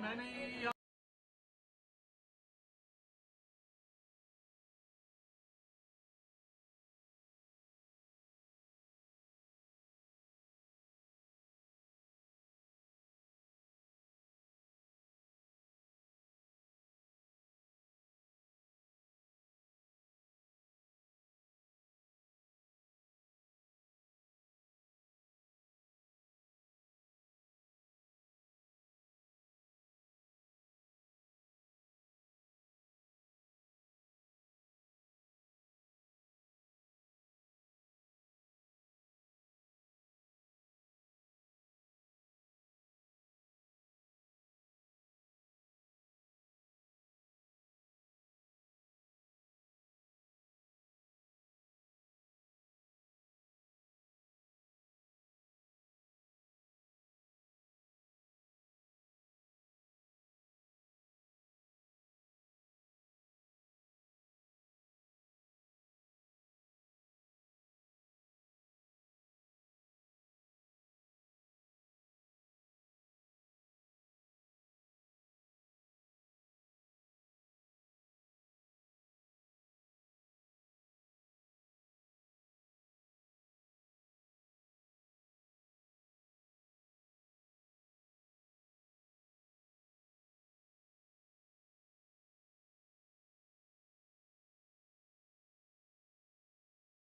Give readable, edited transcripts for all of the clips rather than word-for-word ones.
many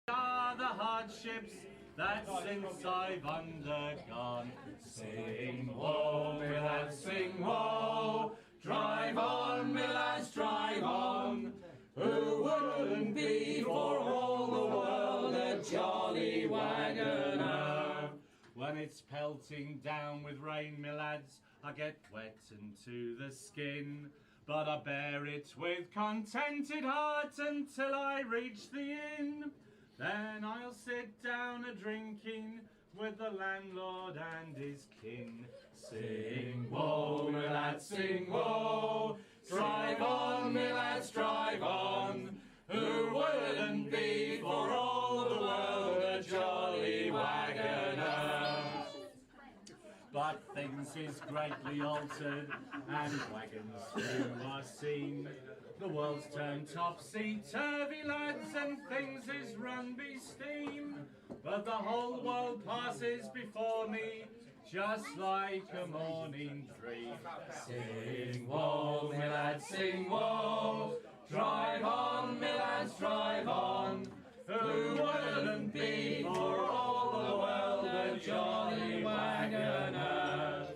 are the hardships that since I've undergone. Sing woe, me lads, sing woe. Drive on, me lads, drive on. Who wouldn't be for all the world a jolly wagoner? When it's pelting down with rain, me lads, I get wet into the skin. But I bear it with contented heart until I reach the inn. Then I'll sit down a-drinking with the landlord and his kin. Sing woe, me lads, sing woe. Drive on, me lads, drive on. Who wouldn't be for all the world a jolly wagoner? But things is greatly altered, and wagons few are seen. The world's turned topsy-turvy, lads, and things is run be steam. But the whole world passes before me, just like a morning dream. Sing woe, me lads, sing woe. Drive on, me lads, drive on. Who wouldn't be for all the world a jolly wagoner?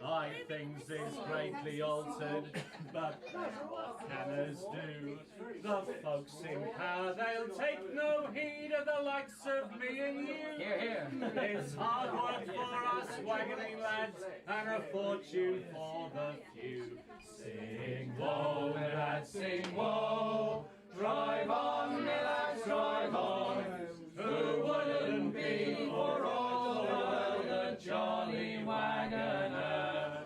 Aye, things is greatly altered, but what canners do? The folks in power, they'll take no heed of the likes of me and you. Hear, hear. It's hard work for us wagoning lads, and a fortune for the few. Sing woe, me lads, sing woe. Drive on, me lads, drive on. Who wouldn't be for all the world a jolly wagoner?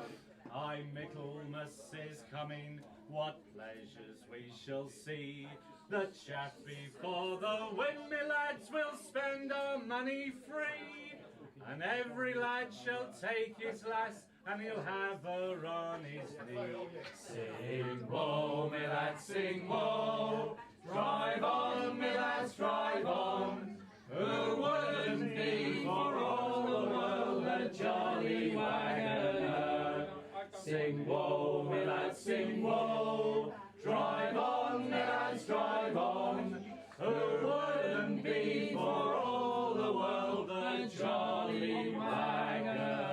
Aye, Michaelmas is coming, what pleasures we shall see. The chaff before the wind, me lads, will spend our money free. And every lad shall take his lass, and he'll have her on his knee. Sing woe, me lads, sing woe. Drive on, me lads, drive on. Who wouldn't be for all the world a jolly wagoner? Sing woe, me lads, sing woe. Drive on, me lads, drive on. Who wouldn't be for all the world a jolly wagoner?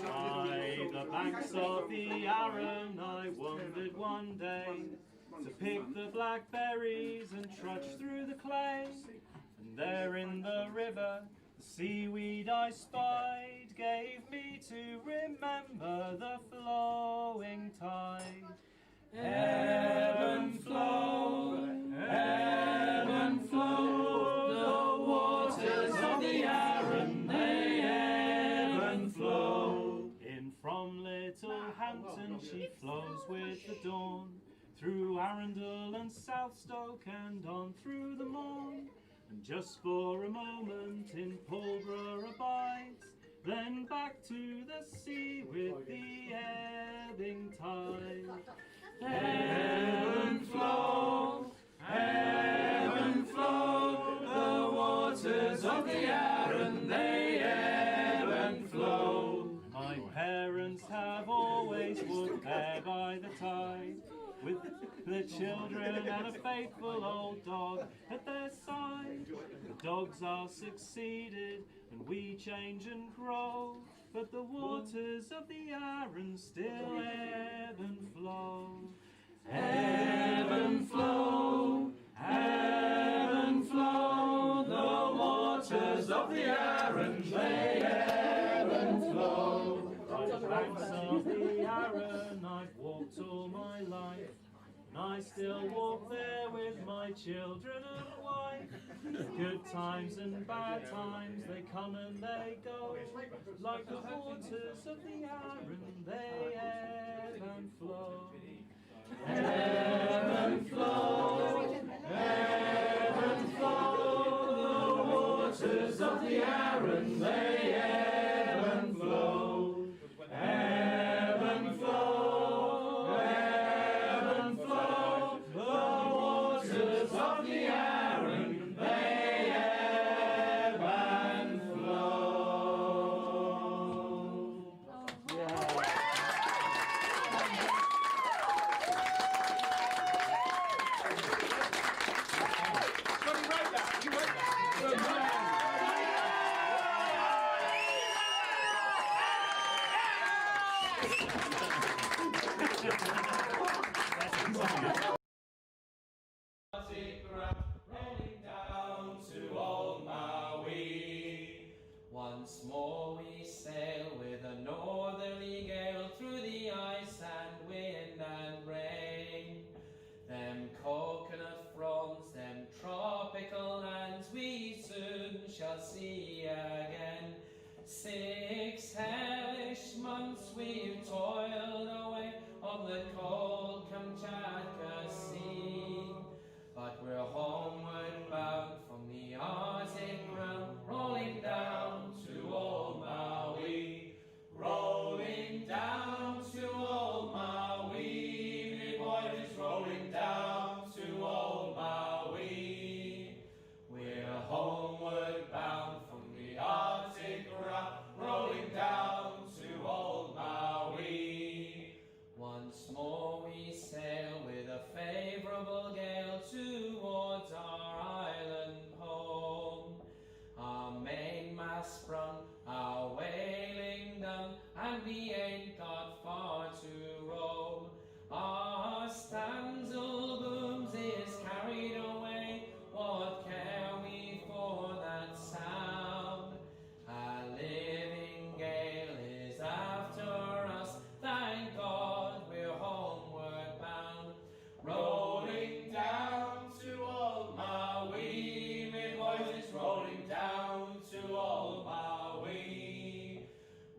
By the banks of the Arun I wandered one day to pick the blackberries and trudge through the clay. And there in the river, the seaweed I spied gave me to remember the flowing tide. Ebb and flow, the waters of the Arun, they ebb and flow. In from Little Hampton she flows with the dawn, through Arundel and Southstoke and on through the Mourne, and just for a moment in Pulborough abides, then back to the sea with the ebbing tide. Ebb and flow, the waters of the Arun, they ebb and flow. My parents have always walked there by the tide, with their children and a faithful old dog at their side. The dogs are succeeded and we change and grow, but the waters of the Arun still ebb and flow. Ebb and flow, the waters of the Arun, they ebb and flow. By the banks of the Arun I've walked all my life, and I still walk there with my children and wife. Good times and bad times, they come and they go, like the waters of the Arun, they ebb and flow. Ebb and flow, the waters of the Arun, they ebb and flow. Ebb and flow, the waters of the Arun, they ebb and flow. Rolling down to old Maui. Once more we sail with a northerly gale through the ice and wind and rain. Them coconut fronds, them tropical lands we soon shall see again. 6 hellish months we've toiled away on the cold Kamchatka Sea, but we're homeward bound from the Arctic ground, rolling down to old Maui, rolling down to old Maui, me boys, rolling down to old Maui. We're homeward bound from the Arctic ground, rolling down to old Maui. Once more we sail with a favourable gale towards our island home. Our mainmast sprung, our whaling done, and we ain't got far to roam. Our stanzel booms is carried away, what care we for that sound? A living gale is after us, thank God we're homeward bound. Rolling down to old Maui, me boys, rolling down to old Maui.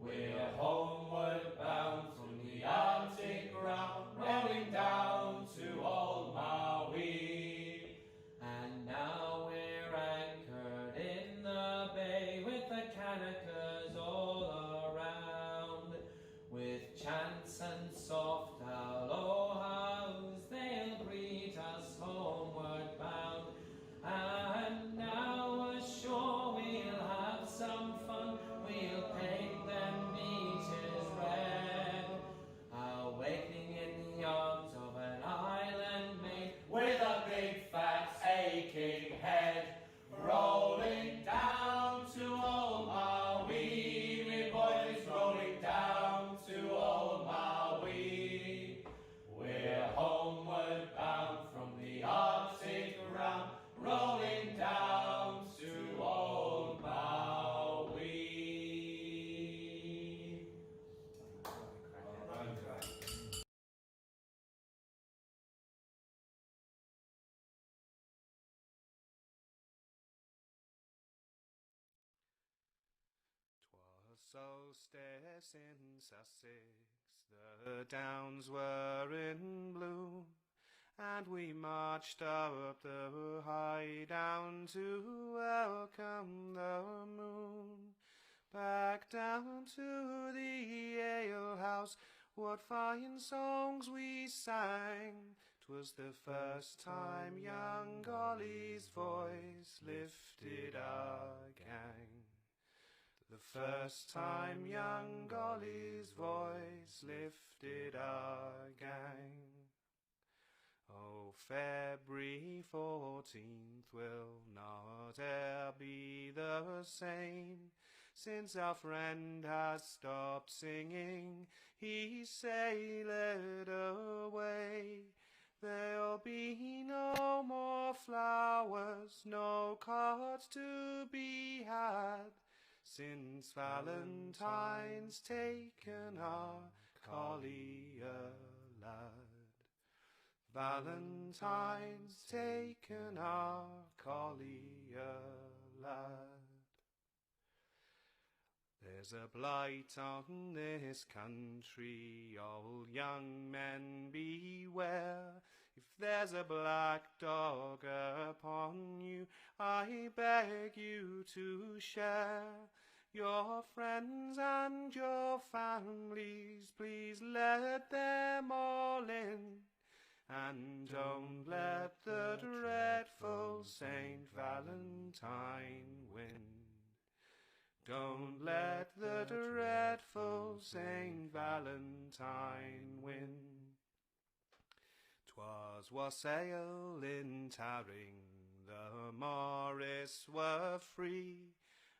We're homeward bound from the Arctic ground, rolling down to old Maui. And now we're anchored in the bay with the Kanakas all around, with chants and soft aloha's they'll greet us homeward bound. And now ashore we'll have some fun, we'll paint them beaches red, awakening in the arms of an island maid with a big fat aching head. Rolling down to old Maui, me boys, rolling down to old Maui. We're homeward bound from the Arctic ground, rolling down to old Maui. So scarce in Sussex, the downs were in bloom, and we marched up the high down to welcome the moon. Back down to the alehouse, what fine songs we sang. 'Twas the first time young Golly's voice lifted our gang. The first time young Golly's voice lifted our gang. Oh, February 14th will not e'er be the same, since our friend has stopped singing, he sailed away. There'll be no more flowers, no cards to be had, since Valentine's taken our collier lad. Valentine's taken our collier lad. There's a blight on this country, all young men beware. If there's a black dog upon you, I beg you to share. Your friends and your families, please let them all in. And don't let the dreadful Saint Valentine win. Don't let the dreadful Saint Valentine win. 'Twas Wassail in Tarring, the Morris were free.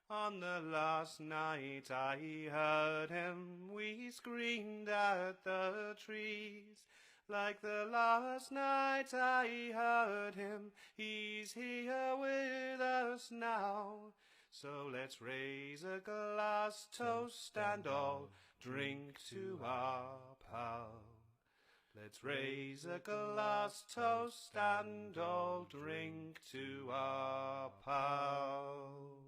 On the last night I heard him, we screamed at the trees. Like the last night I heard him, he's here with us now. So let's raise a glass toast and all drink to our pal. Let's raise a glass toast and all drink to our pal.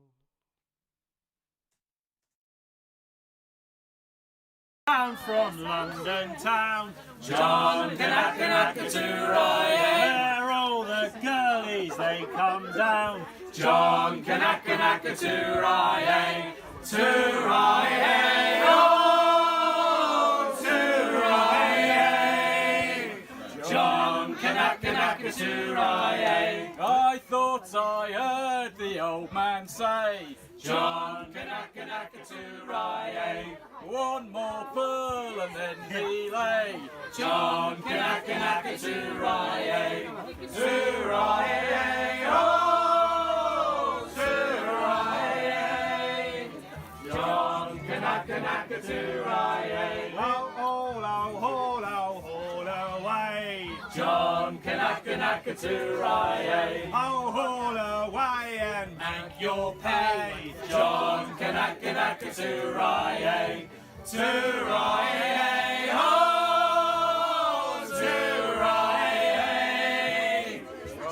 Down from London town, John Kanaka-Naka-Too-Rye-Ay. Where all the girlies they come down, John Kanaka-Naka-Too-Rye-Ay. Too-Rye-Ay, oh, Too-Rye-Ay. John Kanaka-Naka-Too-Rye-Ay. I thought I heard the old man say, John Kanaka-Naka-Too-Rye-Ay. One more pull and then he lay. John Kanaka-Naka-Too-Rye-Ay. Too-Rye-Ay, oh, Too-Rye-Ay. John Kanaka-Naka-Too-Rye-Ay. Oh, haul, oh, haul, oh, haul away. John Kanaka-Naka-Too-Rye-Ay. Oh, haul away and make your pay. John Kanaka-Naka-Too-Rye-Ay. Too-Rye-Ay, oh, Too-Rye-Ay.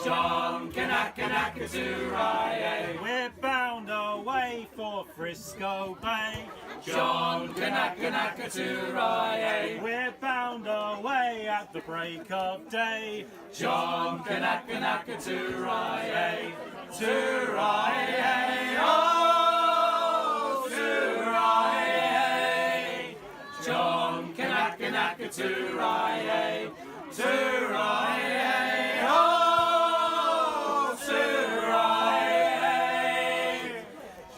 John Kanaka-Naka-Too-Rye-Ay. We're bound away for Frisco Bay. John Kanaka-Naka-Too-Rye-Ay. We're bound away at the break of day. John Kanaka-Naka-Too-Rye-Ay. Too-Rye-Ay, oh, Too-Rye-Ay. John Kanaka-Naka-Too-Rye-Ay. Too-Rye-Ay, oh, Too-Rye-Ay.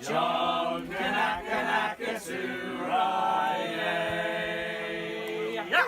John Kanaka-Naka-Too-Rye-Ay. Yeah.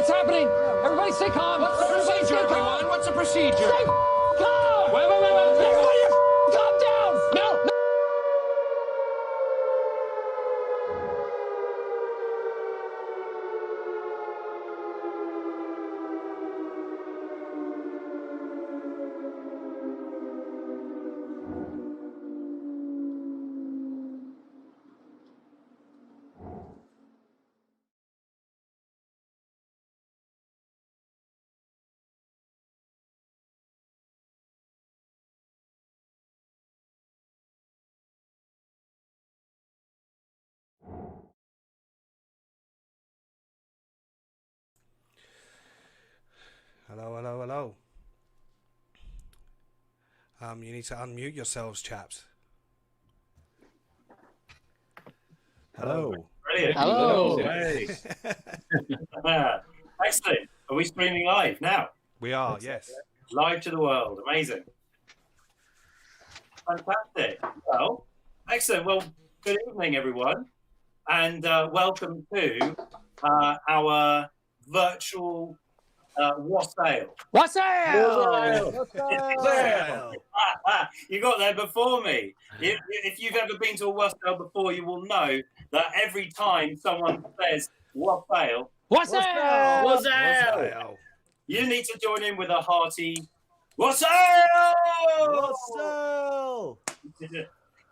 What's happening? Everybody stay calm. What's the procedure, everyone? What's the procedure? Stay calm. Wait. Everybody calm down. No. Hello. You need to unmute yourselves, chaps. Hello. Brilliant. Hello. Hey. Excellent. Are we streaming live now? We are, yes. Live to the world. Amazing. Fantastic. Well, excellent. Well, good evening, everyone. And welcome to our virtual Wassail. Wassail. You got there before me. If you've ever been to a Wassail before, you will know that every time someone says Wassail, Wassail. you need to join in with a hearty Wassail!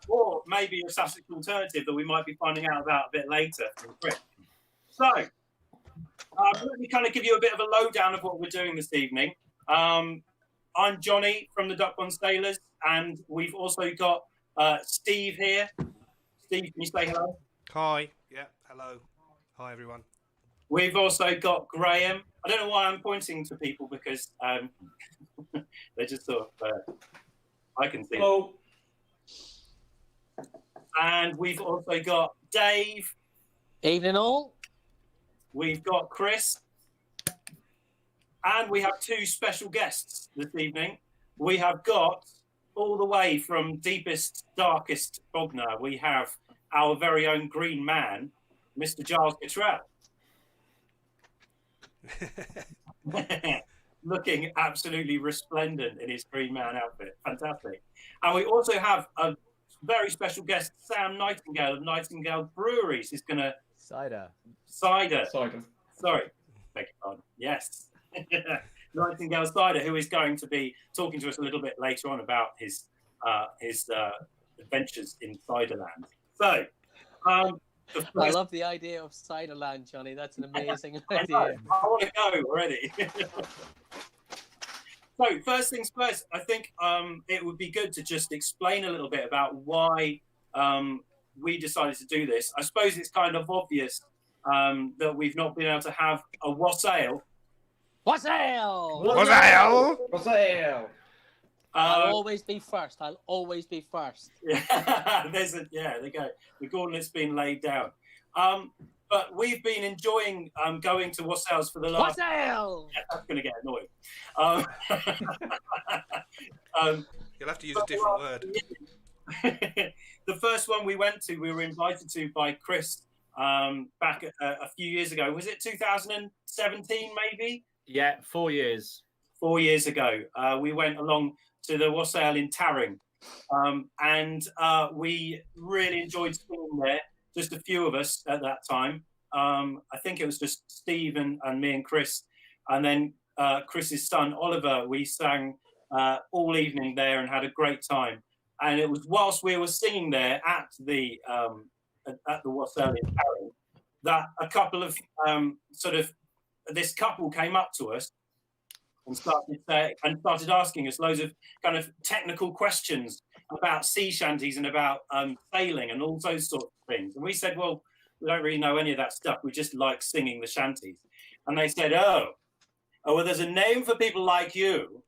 Or maybe a Sussex alternative that we might be finding out about a bit later from Chris. So, let me kind of give you a bit of a lowdown of what we're doing this evening. I'm Johnny from the Duck Pond Sailors, and we've also got Steve here. Steve, can you say hello? Hi. Yeah, hello. Hi, everyone. We've also got Graham. I don't know why I'm pointing to people because they're just sort of, I can see. Hello. And we've also got Dave. Evening all. We've got Chris. And we have two special guests this evening. We have got, all the way from deepest, darkest Bognor, we have our very own green man, Mr. Giles Cottrell. Looking absolutely resplendent in his green man outfit. Fantastic. And we also have a very special guest, Sam Nightingale of Nightingale Breweries. He's going to... Cider. Sorry. Beg your pardon. Yes. Nightingale Cider, who is going to be talking to us a little bit later on about his adventures in Ciderland. So, I love the idea of Ciderland, Johnny. That's an amazing idea. I want to go already. So, first things first, I think it would be good to just explain a little bit about why we decided to do this. I suppose it's kind of obvious that we've not been able to have a Wassail. Wassail. I'll always be first. Yeah, there you go. The gauntlet's been laid down. But we've been enjoying going to Wassails for the last... Wassail! Yeah, that's going to get annoying. You'll have to use a different word. The first one we went to, we were invited to by Chris back a few years ago. Was it 2017 maybe? Yeah, 4 years. 4 years ago. We went along to the Wassail in Tarring. And we really enjoyed singing there. Just a few of us at that time. I think it was just Steve and me and Chris. And then Chris's son, Oliver, we sang all evening there and had a great time. And it was whilst we were singing there at the Wassail in Tarring that a couple of this couple came up to us and started asking us loads of kind of technical questions about sea shanties and about sailing and all those sorts of things. And we said, well, we don't really know any of that stuff. We just like singing the shanties. And they said, oh, well, there's a name for people like you.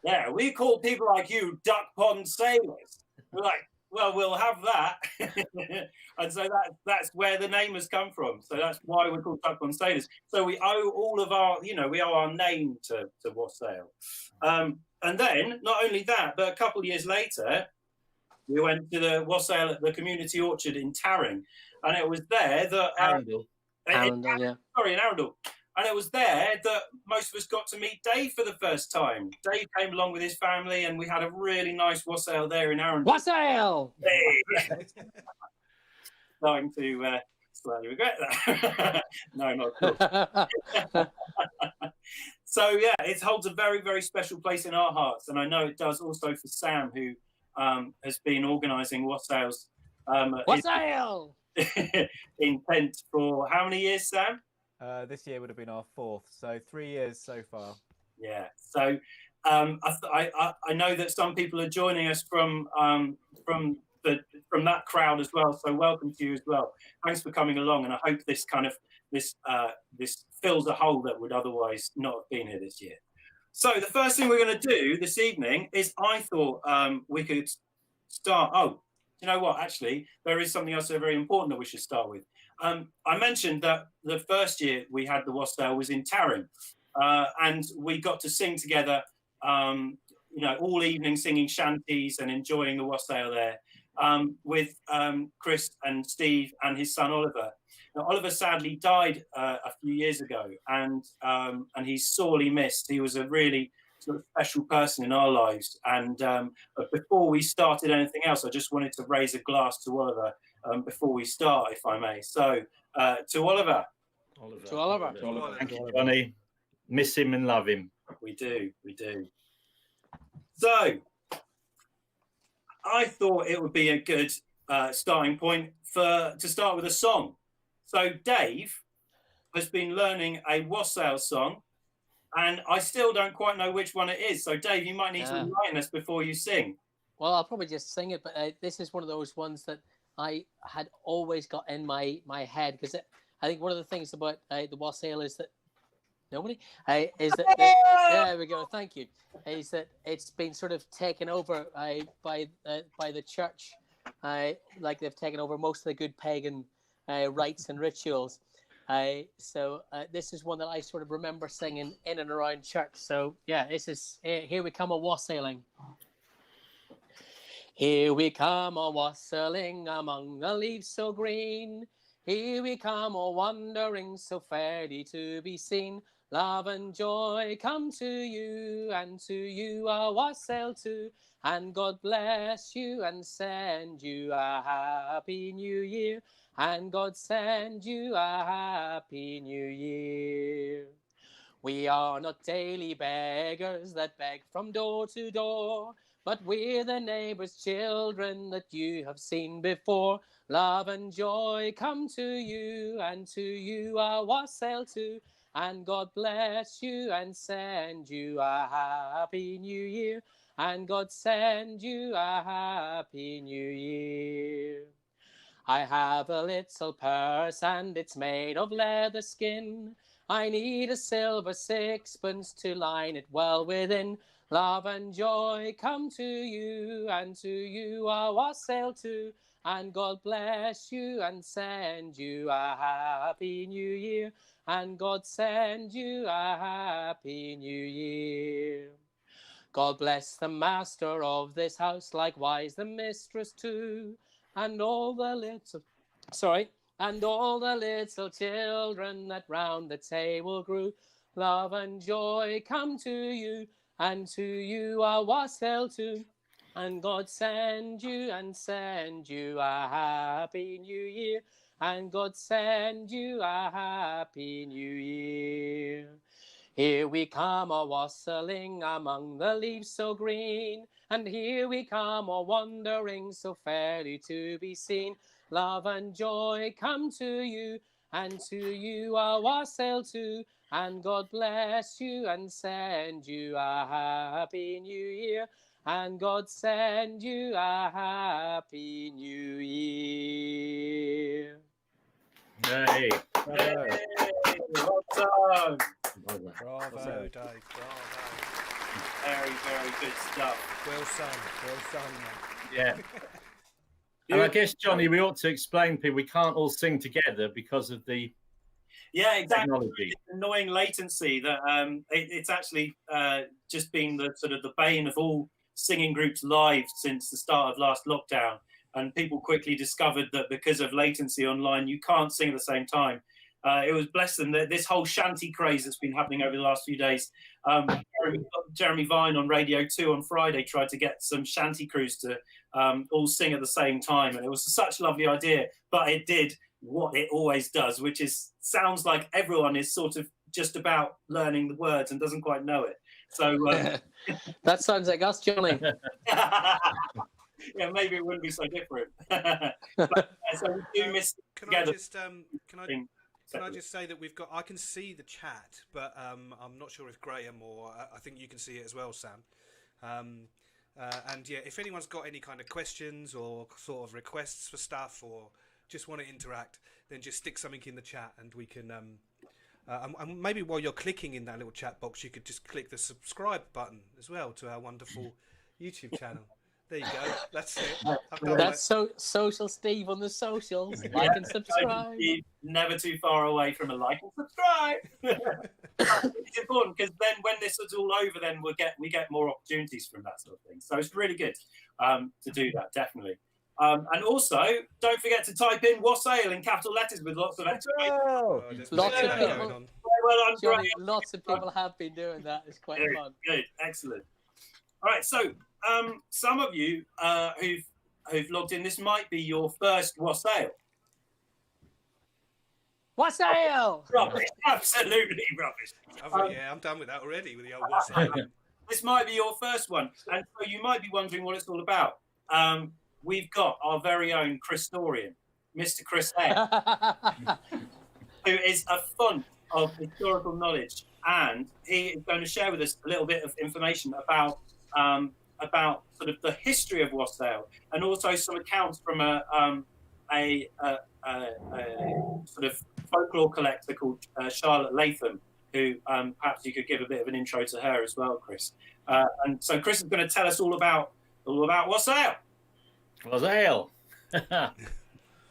Yeah, we call people like you Duck Pond Sailors. We're like, well, we'll have that. And so that's where the name has come from. So that's why we're called Duck Pond Sailors. So we owe all of our, we owe our name to Wassail. And then, not only that, but a couple of years later, we went to the Wassail at the Community Orchard in Tarring. And it was there that... Arundel, yeah. Sorry, in Arundel. And it was there that most of us got to meet Dave for the first time. Dave came along with his family, and we had a really nice wassail there in Arundel. Wassail! Hey! Starting to slightly regret that. No, not at all. So, yeah, it holds a very, very special place in our hearts. And I know it does also for Sam, who has been organising wassails Wassail! in Pint for how many years, Sam? This year would have been our 4th, so 3 years so far. Yeah. So I know that some people are joining us from that crowd as well. So welcome to you as well. Thanks for coming along, and I hope this this fills a hole that would otherwise not have been here this year. So the first thing we're going to do this evening is I thought we could start. Oh, you know what? Actually, there is something else very important that we should start with. I mentioned that the first year we had the wassail was in Taryn, and we got to sing together, all evening singing shanties and enjoying the wassail there with Chris and Steve and his son Oliver. Now, Oliver sadly died a few years ago, and he's sorely missed. He was a really sort of special person in our lives. And but before we started anything else, I just wanted to raise a glass to Oliver before we start, if I may. So to Oliver. To Oliver. Thank you, Johnny. Miss him and love him. We do. So I thought it would be a good starting point to start with a song. So Dave has been learning a wassail song, and I still don't quite know which one it is. So Dave, you might need to enlighten us before you sing. Well, I'll probably just sing it, but this is one of those ones that I had always got in my head, because I think one of the things about the wassail is that there we go. Thank you. Is that it's been sort of taken over by the church, like they've taken over most of the good pagan rites and rituals. So this is one that I sort of remember singing in and around church. So yeah, this is Here We Come a Wassailing. Here we come a wassailing among the leaves so green. Here we come a wandering so fairly to be seen. Love and joy come to you, and to you a wassail too. And God bless you and send you a happy new year. And God send you a happy new year. We are not daily beggars that beg from door to door, but we're the neighbours' children that you have seen before. Love and joy come to you, and to you a wassail too. And God bless you and send you a happy new year. And God send you a happy new year. I have a little purse and it's made of leather skin. I need a silver sixpence to line it well within. Love and joy come to you, and to you a wassail too. And God bless you and send you a happy new year. And God send you a happy new year. God bless the master of this house, likewise the mistress too. And all the little children that round the table grew. Love and joy come to you, and to you a wassail too. And God send you a happy new year. And God send you a happy new year. Here we come a wassailing among the leaves so green. And here we come a wandering so fairly to be seen. Love and joy come to you, and to you a wassail too. And God bless you and send you a happy new year. And God send you a happy new year. Hey. Hey, well done. Bravo, Dave. Bravo. Very, very good stuff. Well sung, mate. Yeah. And I guess, Johnny, we ought to explain to people we can't all sing together because of the technology. Annoying latency that it's actually just been the sort of the bane of all singing groups live since the start of last lockdown. And people quickly discovered that because of latency online, you can't sing at the same time. It was, bless them, this whole shanty craze that's been happening over the last few days. Jeremy Vine on Radio 2 on Friday tried to get some shanty crews to all sing at the same time, and it was such a lovely idea, but it did what it always does, which is sounds like everyone is sort of just about learning the words and doesn't quite know it. So that sounds like us, Johnny. Yeah, maybe it wouldn't be so different. But, so we do miss together. Can I just say that I can see the chat, but I'm not sure if Graham or I think you can see it as well, Sam. And yeah, if anyone's got any kind of questions or sort of requests for stuff or just want to interact, then just stick something in the chat and we can. And maybe while you're clicking in that little chat box, you could just click the subscribe button as well to our wonderful YouTube channel. There you go. That's it. That's so social Steve on the socials. Like and subscribe. Never too far away from a like and subscribe. It's important because then when this is all over, then we get more opportunities from that sort of thing. So it's really good to do that, definitely. And also, don't forget to type in Wassail in capital letters with lots of exclamations. Lots of people. Johnny, lots of people have been doing that. It's quite fun. Good, excellent. All right, so some of you who've logged in, this might be your first Wassail. Wassail! Rubbish, absolutely rubbish. Yeah, I'm done with that already with the old Wassail. This might be your first one, and so you might be wondering what it's all about. We've got our very own Christorian, Mr. Chris Hare, who is a font of historical knowledge, and he is going to share with us a little bit of information about sort of the history of Wassail, and also some accounts from a sort of folklore collector called Charlotte Latham, who perhaps you could give a bit of an intro to her as well, Chris. And so Chris is going to tell us all about Wassail. Wassail.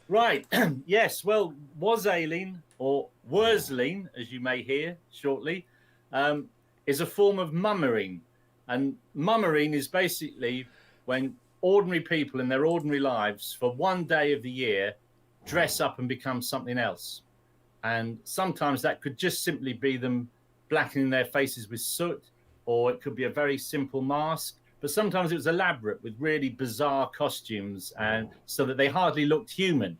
Right. Yes. Well, wassailing or wursling, as you may hear shortly, is a form of mummering. And mummering is basically when ordinary people in their ordinary lives for one day of the year dress up and become something else. And sometimes that could just simply be them blackening their faces with soot, or it could be a very simple mask. But sometimes it was elaborate with really bizarre costumes, and so that they hardly looked human.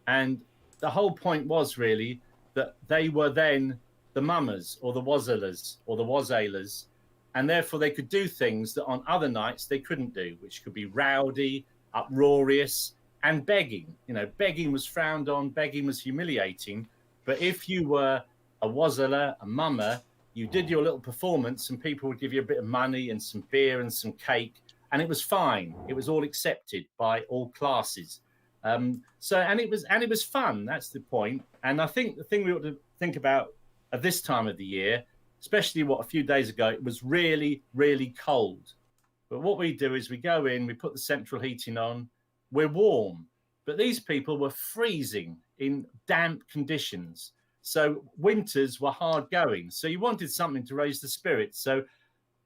And the whole point was really that they were then the mummers or the wassailers or the wassailers, and therefore they could do things that on other nights they couldn't do, which could be rowdy, uproarious, and begging. You know, begging was frowned on, begging was humiliating. But if you were a wassailer, a mummer, you did your little performance and people would give you a bit of money and some beer and some cake, and it was fine. It was all accepted by all classes. And it was fun. That's the point. And I think the thing we ought to think about at this time of the year, especially a few days ago, it was really, really cold. But what we do is we go in, we put the central heating on, we're warm. But these people were freezing in damp conditions. So winters were hard going. So you wanted something to raise the spirits. So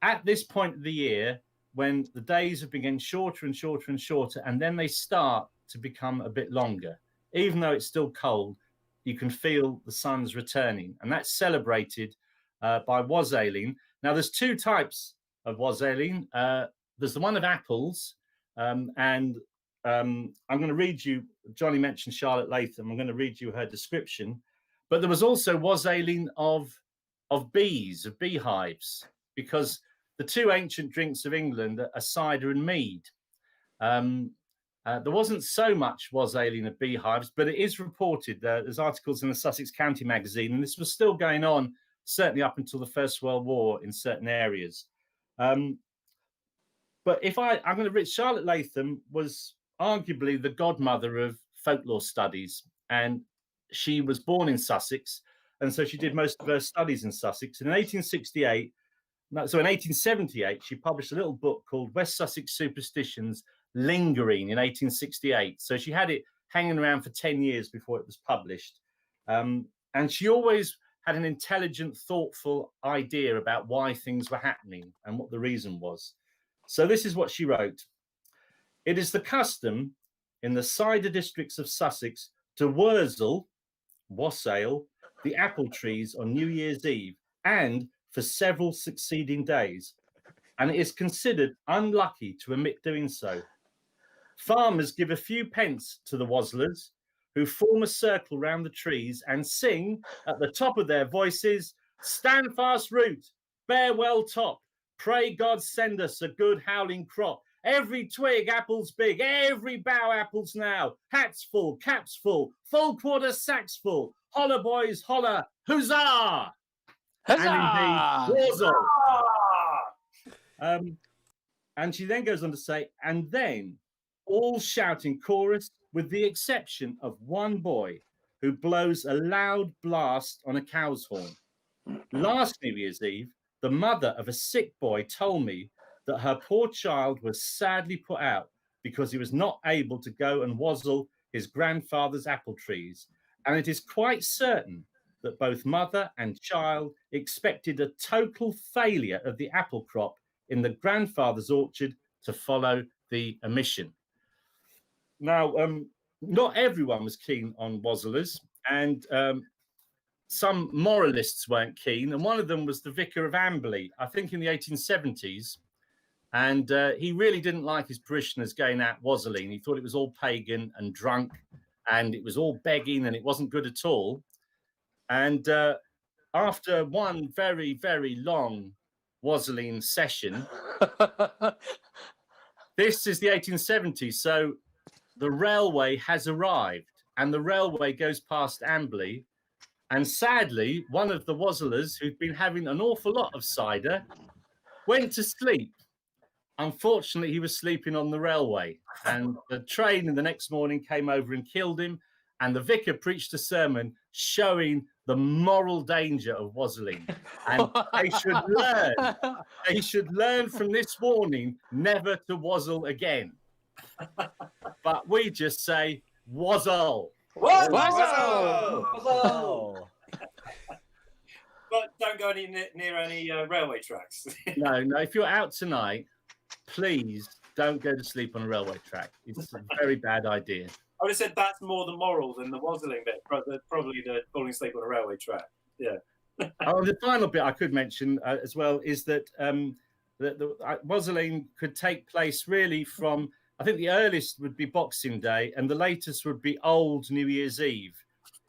at this point of the year, when the days have begun shorter and shorter and shorter, and then they start to become a bit longer, even though it's still cold, you can feel the sun's returning. And that's celebrated by wassailing. Now, there's two types of wassailing. There's the one of apples, and I'm going to read you, Johnny mentioned Charlotte Latham, I'm going to read you her description. But there was also wassailing of bees, of beehives, because the two ancient drinks of England are cider and mead. There wasn't so much wassailing of beehives, but it is reported. There's articles in the Sussex County magazine, and this was still going on, certainly up until the First World War in certain areas. But I'm going to read, Charlotte Latham was arguably the godmother of folklore studies, and she was born in Sussex, and so she did most of her studies in Sussex. And in 1878, she published a little book called West Sussex Superstitions Lingering in 1868. So she had it hanging around for 10 years before it was published. And she always had an intelligent, thoughtful idea about why things were happening and what the reason was. So this is what she wrote. It is the custom in the cider districts of Sussex to wassail the apple trees on New Year's Eve and for several succeeding days, and it is considered unlucky to omit doing so. Farmers give a few pence to the wazzlers, who form a circle round the trees and sing at the top of their voices, "Stand fast root, bear well top, pray God send us a good howling crop. Every twig apples big, every bough apples now. Hats full, caps full, full quarter sacks full. Holla boys, holla, huzzah!" Huzzah! And indeed, Wassail. Ah! And she then goes on to say, and then all shout in chorus, with the exception of one boy who blows a loud blast on a cow's horn. Last New Year's Eve, the mother of a sick boy told me that her poor child was sadly put out because he was not able to go and wazzle his grandfather's apple trees. And it is quite certain that both mother and child expected a total failure of the apple crop in the grandfather's orchard to follow the omission. Now, not everyone was keen on wazzlers, and some moralists weren't keen, and one of them was the Vicar of Amberley, I think in the 1870s, and he really didn't like his parishioners going out wazzling. He thought it was all pagan and drunk, and it was all begging, and it wasn't good at all. And after one very, very long wazzling session, this is the 1870s, so the railway has arrived, and the railway goes past Amberley. And sadly, one of the wazzlers, who'd been having an awful lot of cider, went to sleep. Unfortunately, he was sleeping on the railway, and the train in the next morning came over and killed him. And the vicar preached a sermon showing the moral danger of wazzling. And they should learn from this warning never to wazzle again. But we just say, Wassail. Wassail! But don't go near any railway tracks. No, if you're out tonight, please don't go to sleep on a railway track. It's a very bad idea. I would have said that's more the moral than the wazzling bit. Probably the falling asleep on a railway track. Yeah. The final bit I could mention as well is that the wazzling could take place really from, I think the earliest would be Boxing Day, and the latest would be Old New Year's Eve.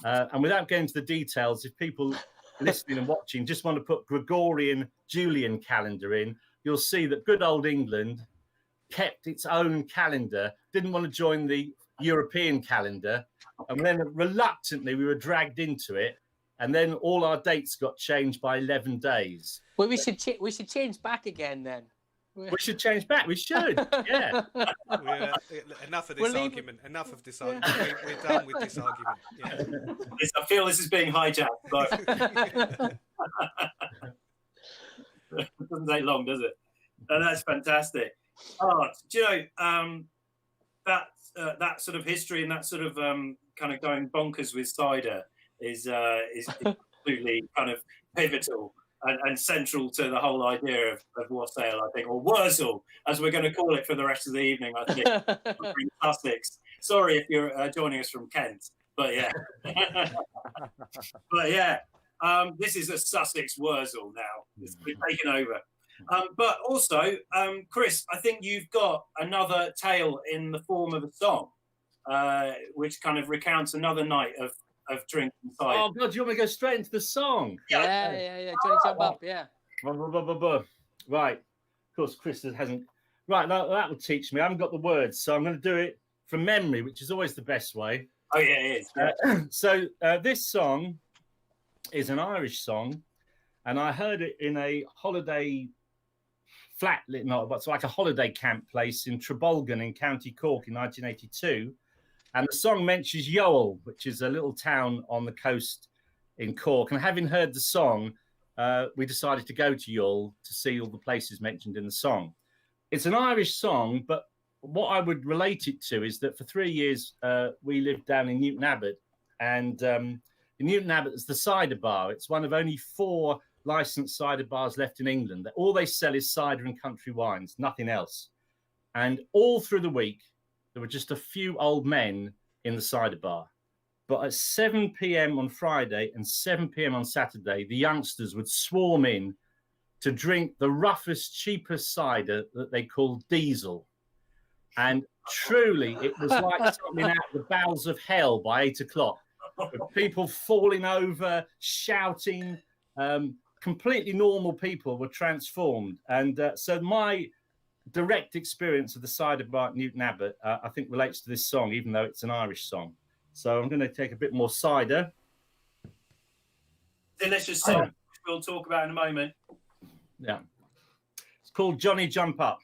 And without going into the details, if people listening and watching just want to put Gregorian Julian calendar in, you'll see that good old England kept its own calendar, didn't want to join the European calendar, and then reluctantly we were dragged into it, and then all our dates got changed by 11 days. Well, we should change back again then. We should change back. We should. Yeah. Enough of this argument. Enough of this argument. We're done with this argument. Yeah. I feel this is being hijacked. But it doesn't take long, does it? And that's fantastic. Oh, do you know that sort of history and that sort of kind of going bonkers with cider is absolutely kind of pivotal and central to the whole idea of Wassail, I think, or Wurzel, as we're going to call it for the rest of the evening, I think, in Sussex. Sorry if you're joining us from Kent, but yeah. But yeah, this is a Sussex Wurzel now. It's been taken over. But also, Chris, I think you've got another tale in the form of a song, which kind of recounts another night of drinking cider. Oh God, do you want me to go straight into the song? Yeah. Johnny, jump up, yeah. Right. Of course, Chris hasn't. Right, that will teach me. I haven't got the words, so I'm going to do it from memory, which is always the best way. Oh yeah, it is. So this song is an Irish song, and I heard it in a holiday it's like a holiday camp place in Trebolgan in County Cork in 1982. And the song mentions Youghal, which is a little town on the coast in Cork. And having heard the song, we decided to go to Youghal to see all the places mentioned in the song. It's an Irish song, but what I would relate it to is that for 3 years, we lived down in Newton Abbot. And in Newton Abbot, it's the cider bar. It's one of only 4 licensed cider bars left in England. All they sell is cider and country wines, nothing else. And all through the week, there were just a few old men in the cider bar. But at 7 p.m. on Friday and 7 p.m. on Saturday, the youngsters would swarm in to drink the roughest, cheapest cider that they called diesel. And truly, it was like something out of the bowels of hell by 8 o'clock. With people falling over, shouting. Completely normal people were transformed. And so my direct experience of the cider bar at Newton Abbot, I think, relates to this song, even though it's an Irish song. So I'm going to take a bit more cider. Delicious song. We'll talk about in a moment. Yeah. It's called Johnny Jump Up.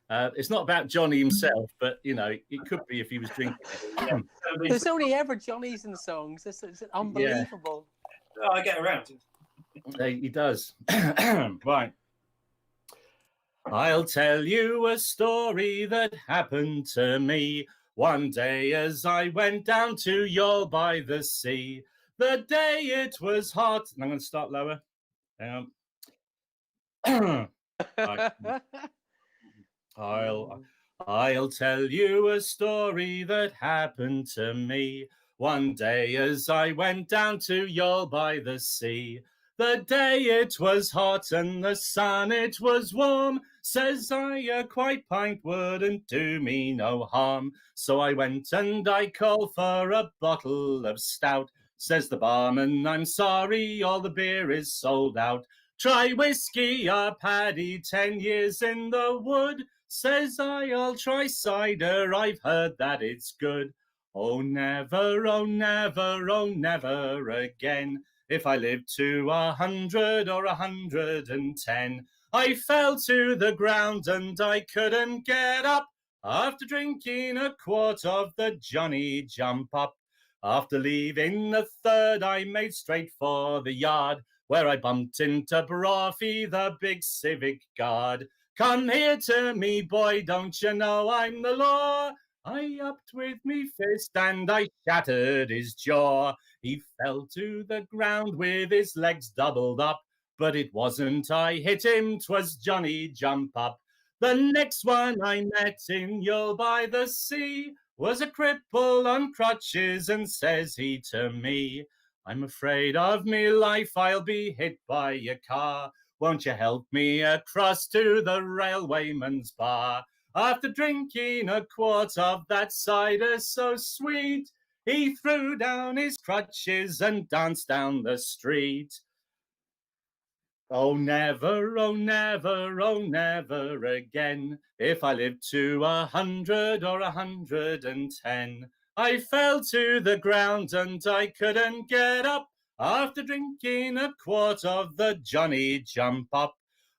It's not about Johnny himself, but, you know, it could be if he was drinking it. There's only ever Johnnies in songs. It's unbelievable. Yeah. Oh, I get around. He does. Right. I'll tell you a story that happened to me one day as I went down to Youghal by the sea. The day it was hot. And I'm going to start lower. I'll tell you a story that happened to me one day as I went down to Youghal by the sea. The day it was hot and the sun it was warm. Says I, a quite pint wouldn't do me no harm. So I went and I called for a bottle of stout. Says the barman, I'm sorry, all the beer is sold out. Try whiskey or paddy, 10 years in the wood. Says I, I'll try cider, I've heard that it's good. Oh, never, oh, never, oh, never again. If I live to 100 or 110, I fell to the ground and I couldn't get up. After drinking a quart of the Johnny Jump Up. After leaving the third, I made straight for the yard, where I bumped into Brophy, the big civic guard. Come here to me, boy, don't you know I'm the law? I upped with me fist and I shattered his jaw. He fell to the ground with his legs doubled up, but it wasn't I hit him, 'twas Johnny Jump Up. The next one I met in Youghal by the sea was a cripple on crutches, and says he to me, I'm afraid of me life, I'll be hit by a car. Won't you help me across to the railwayman's bar? After drinking a quart of that cider so sweet, he threw down his crutches and danced down the street. Oh, never, oh, never, oh, never again. If I live to 100 or 110, I fell to the ground and I couldn't get up. After drinking a quart of the Johnny Jump Up,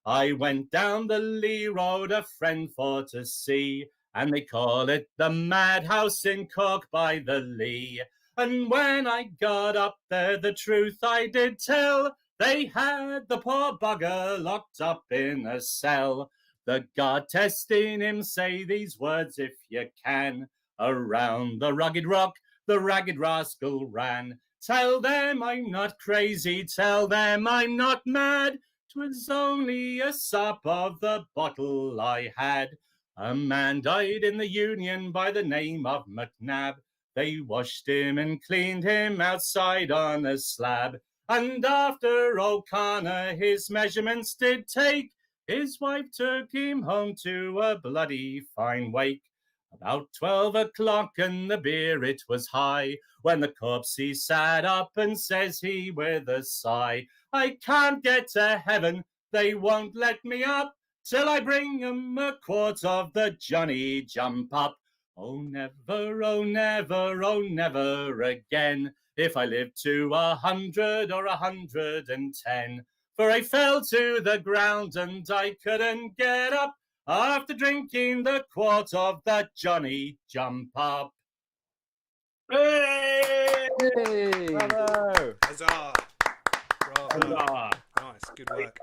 I went down the Lee Road a friend for to see, and they call it the Madhouse in Cork by the Lee. And when I got up there, the truth I did tell, they had the poor bugger locked up in a cell. The guard testing him say these words if you can. Around the rugged rock, the ragged rascal ran. Tell them I'm not crazy, tell them I'm not mad. 'Twas only a sup of the bottle I had. A man died in the Union by the name of McNab. They washed him and cleaned him outside on a slab. And after O'Connor his measurements did take, his wife took him home to a bloody fine wake. About 12 o'clock and the beer it was high, when the corpse he sat up and says he with a sigh, I can't get to heaven, they won't let me up, till I bring 'em a quart of the Johnny Jump Up. Oh, never, oh, never, oh, never again, if I live to 100 or 110. For I fell to the ground and I couldn't get up, after drinking the quart of that Johnny Jump Up. Hey! Hey. Bravo! Huzzah! Bravo! Huzzah. Nice, good work.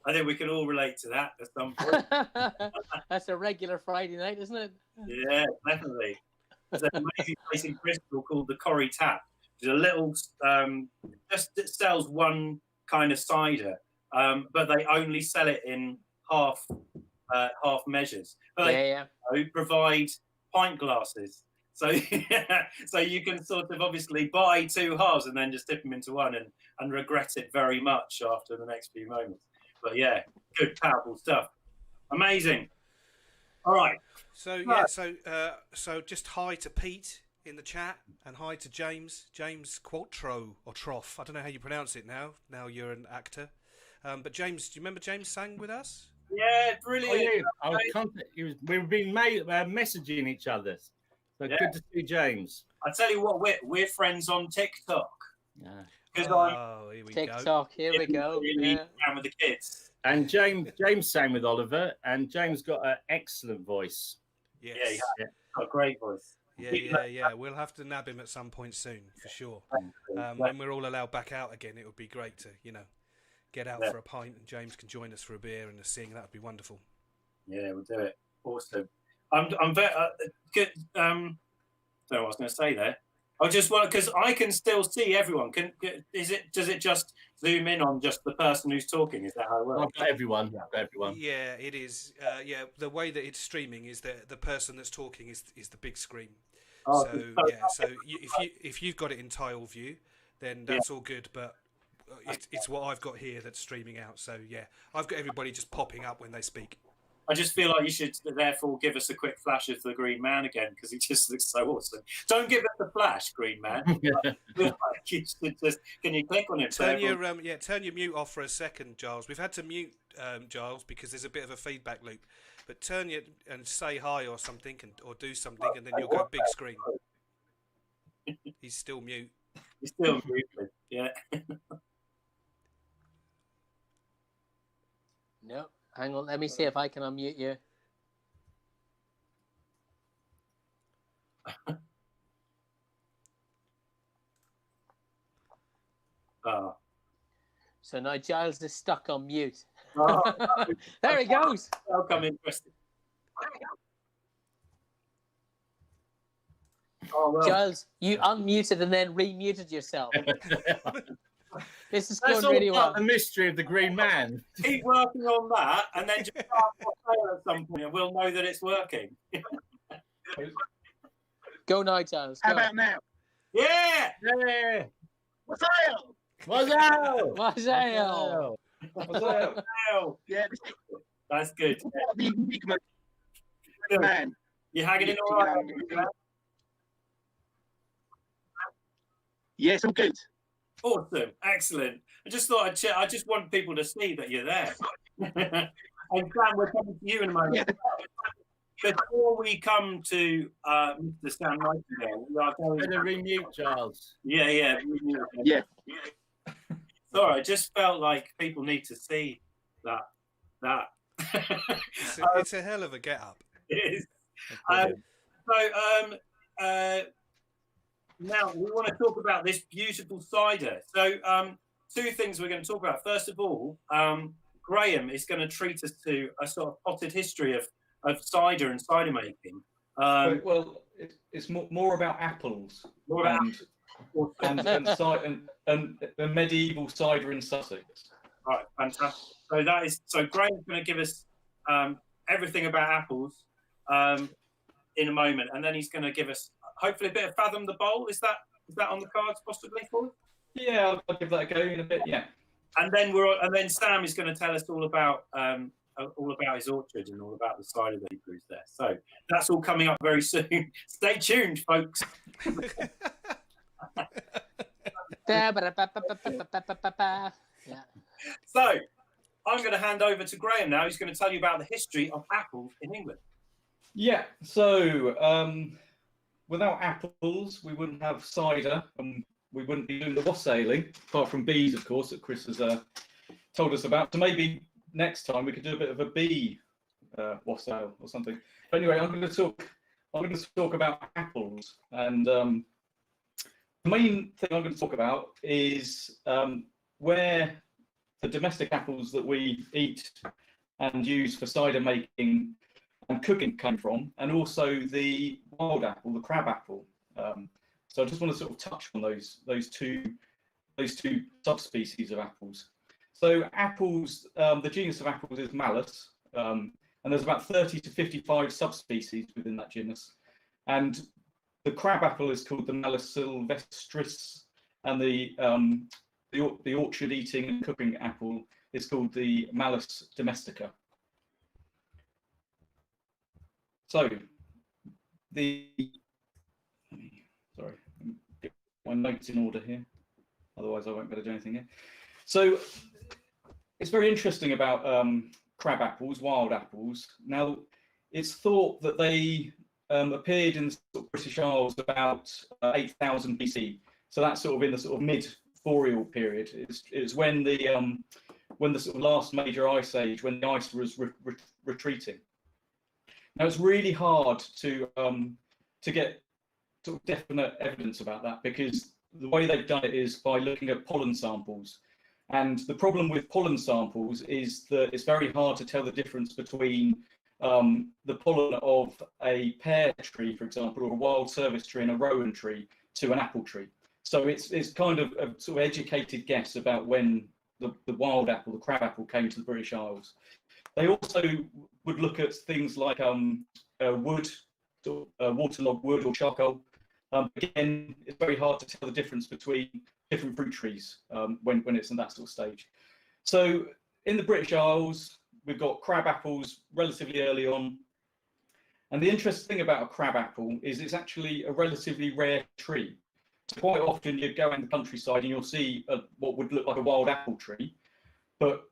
I think we can all relate to that at some point. That's a regular Friday night, isn't it? Yeah, definitely. There's an amazing place in Bristol called the Corrie Tap. It's a little, just it sells one kind of cider, but they only sell it in half measures. But they provide pint glasses. So so you can sort of obviously buy 2 halves and then just dip them into one and regret it very much after the next few moments. But yeah, good, powerful stuff. Amazing. All right. So yeah, so just hi to Pete in the chat and hi to James Quattro or Troff. I don't know how you pronounce it now. Now you're an actor. But James, do you remember James sang with us? Yeah, brilliant. Oh, yeah. We've been messaging each other. So good to see James. I tell you what, we're friends on TikTok. Here we TikTok, go. here we go. With the kids. And James sang with Oliver, and James got an excellent voice. Yes. Yeah, he's got a great voice. Yeah. We'll have to nab him at some point soon, for sure. When we're all allowed back out again, it would be great to, get out for a pint, and James can join us for a beer and a sing. That would be wonderful. Yeah, we'll do it. Awesome. I'm very good. Don't know what I was going to say there. I just want, because I can still see everyone. Does it just zoom in on just the person who's talking? Is that how it works? I've got everyone. Yeah, it is. The way that it's streaming is that the person that's talking is the big screen. Oh, so if you've got it in tile view, then that's all good. But it's what I've got here that's streaming out. So yeah, I've got everybody just popping up when they speak. I just feel like you should therefore give us a quick flash of the Green Man again, because he just looks so awesome. Don't give us the flash, Green Man. Can you click on him? Turn your mute off for a second, Giles. We've had to mute Giles because there's a bit of a feedback loop. But turn your and say hi or something, or do something, and then you'll go big screen. He's still mute. He's still mute. Yeah. No. Hang on, let me see if I can unmute you. Oh. So now Giles is stuck on mute. Oh. There he goes. Welcome, interesting. Oh, well. Giles, you unmuted and then remuted yourself. This is That's going all really part well. of the mystery of the Green Man. Keep working on that, and then just start Wassail at some point, and we'll know that it's working. Go now, Giles. How Go. about now? Yeah. Yeah. Wassail! Wassail! Wassail! Wow. Yeah, That's good. the enigma, man. You hanging in all right? Yes, all good. Awesome, excellent. I just thought I'd check. I just want people to see that you're there. And Sam, we're coming to you in a moment. Yeah. Before we come to Mr. Sam Nightingale, we are going Better remute, Charles. Yeah. Yeah. Sorry, I just felt like people need to see that. It's a hell of a get up. It is. Now we want to talk about this beautiful cider. So, 2 things we're going to talk about. First of all, Graham is going to treat us to a sort of potted history of cider and cider making. Well, it's more about apples. More about and medieval cider in Sussex. Right, fantastic. So Graham's going to give us everything about apples in a moment, and then he's going to give us hopefully a bit of Fathom the Bowl. Is that on the cards possibly for us? Yeah, I'll give that a go in a bit. Yeah. And then Sam is going to tell us all about his orchard and all about the cider that he brews there. So that's all coming up very soon. Stay tuned, folks. Yeah. So I'm going to hand over to Graham now. He's going to tell you about the history of apples in England. Yeah. So without apples, we wouldn't have cider, and we wouldn't be doing the wassailing, apart from bees, of course, that Chris has told us about. So maybe next time we could do a bit of a bee wassail or something. But anyway, I'm going to talk about apples, and the main thing I'm going to talk about is where the domestic apples that we eat and use for cider making and cooking came from, and also the wild apple, the crab apple. So I just want to sort of touch on those two subspecies of apples. So apples, the genus of apples is Malus, and there's about 30 to 55 subspecies within that genus. And The crabapple is called the Malus sylvestris, and the orchard-eating and cooking apple is called the Malus domestica. So, sorry, get my notes in order here, otherwise I won't be able to do anything here. So, it's very interesting about crab apples, wild apples. Now, it's thought that they appeared in the British Isles about 8,000 BC. So that's sort of in the sort of mid-Boreal period. It's when the sort of last major ice age, when the ice was retreating. Now it's really hard to get sort of definite evidence about that, because the way they've done it is by looking at pollen samples. And the problem with pollen samples is that it's very hard to tell the difference between the pollen of a pear tree, for example, or a wild service tree and a rowan tree to an apple tree. So it's kind of a sort of educated guess about when the wild apple, the crab apple, came to the British Isles. They also would look at things like wood, waterlogged wood or charcoal. Again, it's very hard to tell the difference between different fruit trees when it's in that sort of stage. So in the British Isles, we've got crab apples relatively early on. And the interesting thing about a crab apple is it's actually a relatively rare tree. So quite often you go in the countryside and you'll see what would look like a wild apple tree, but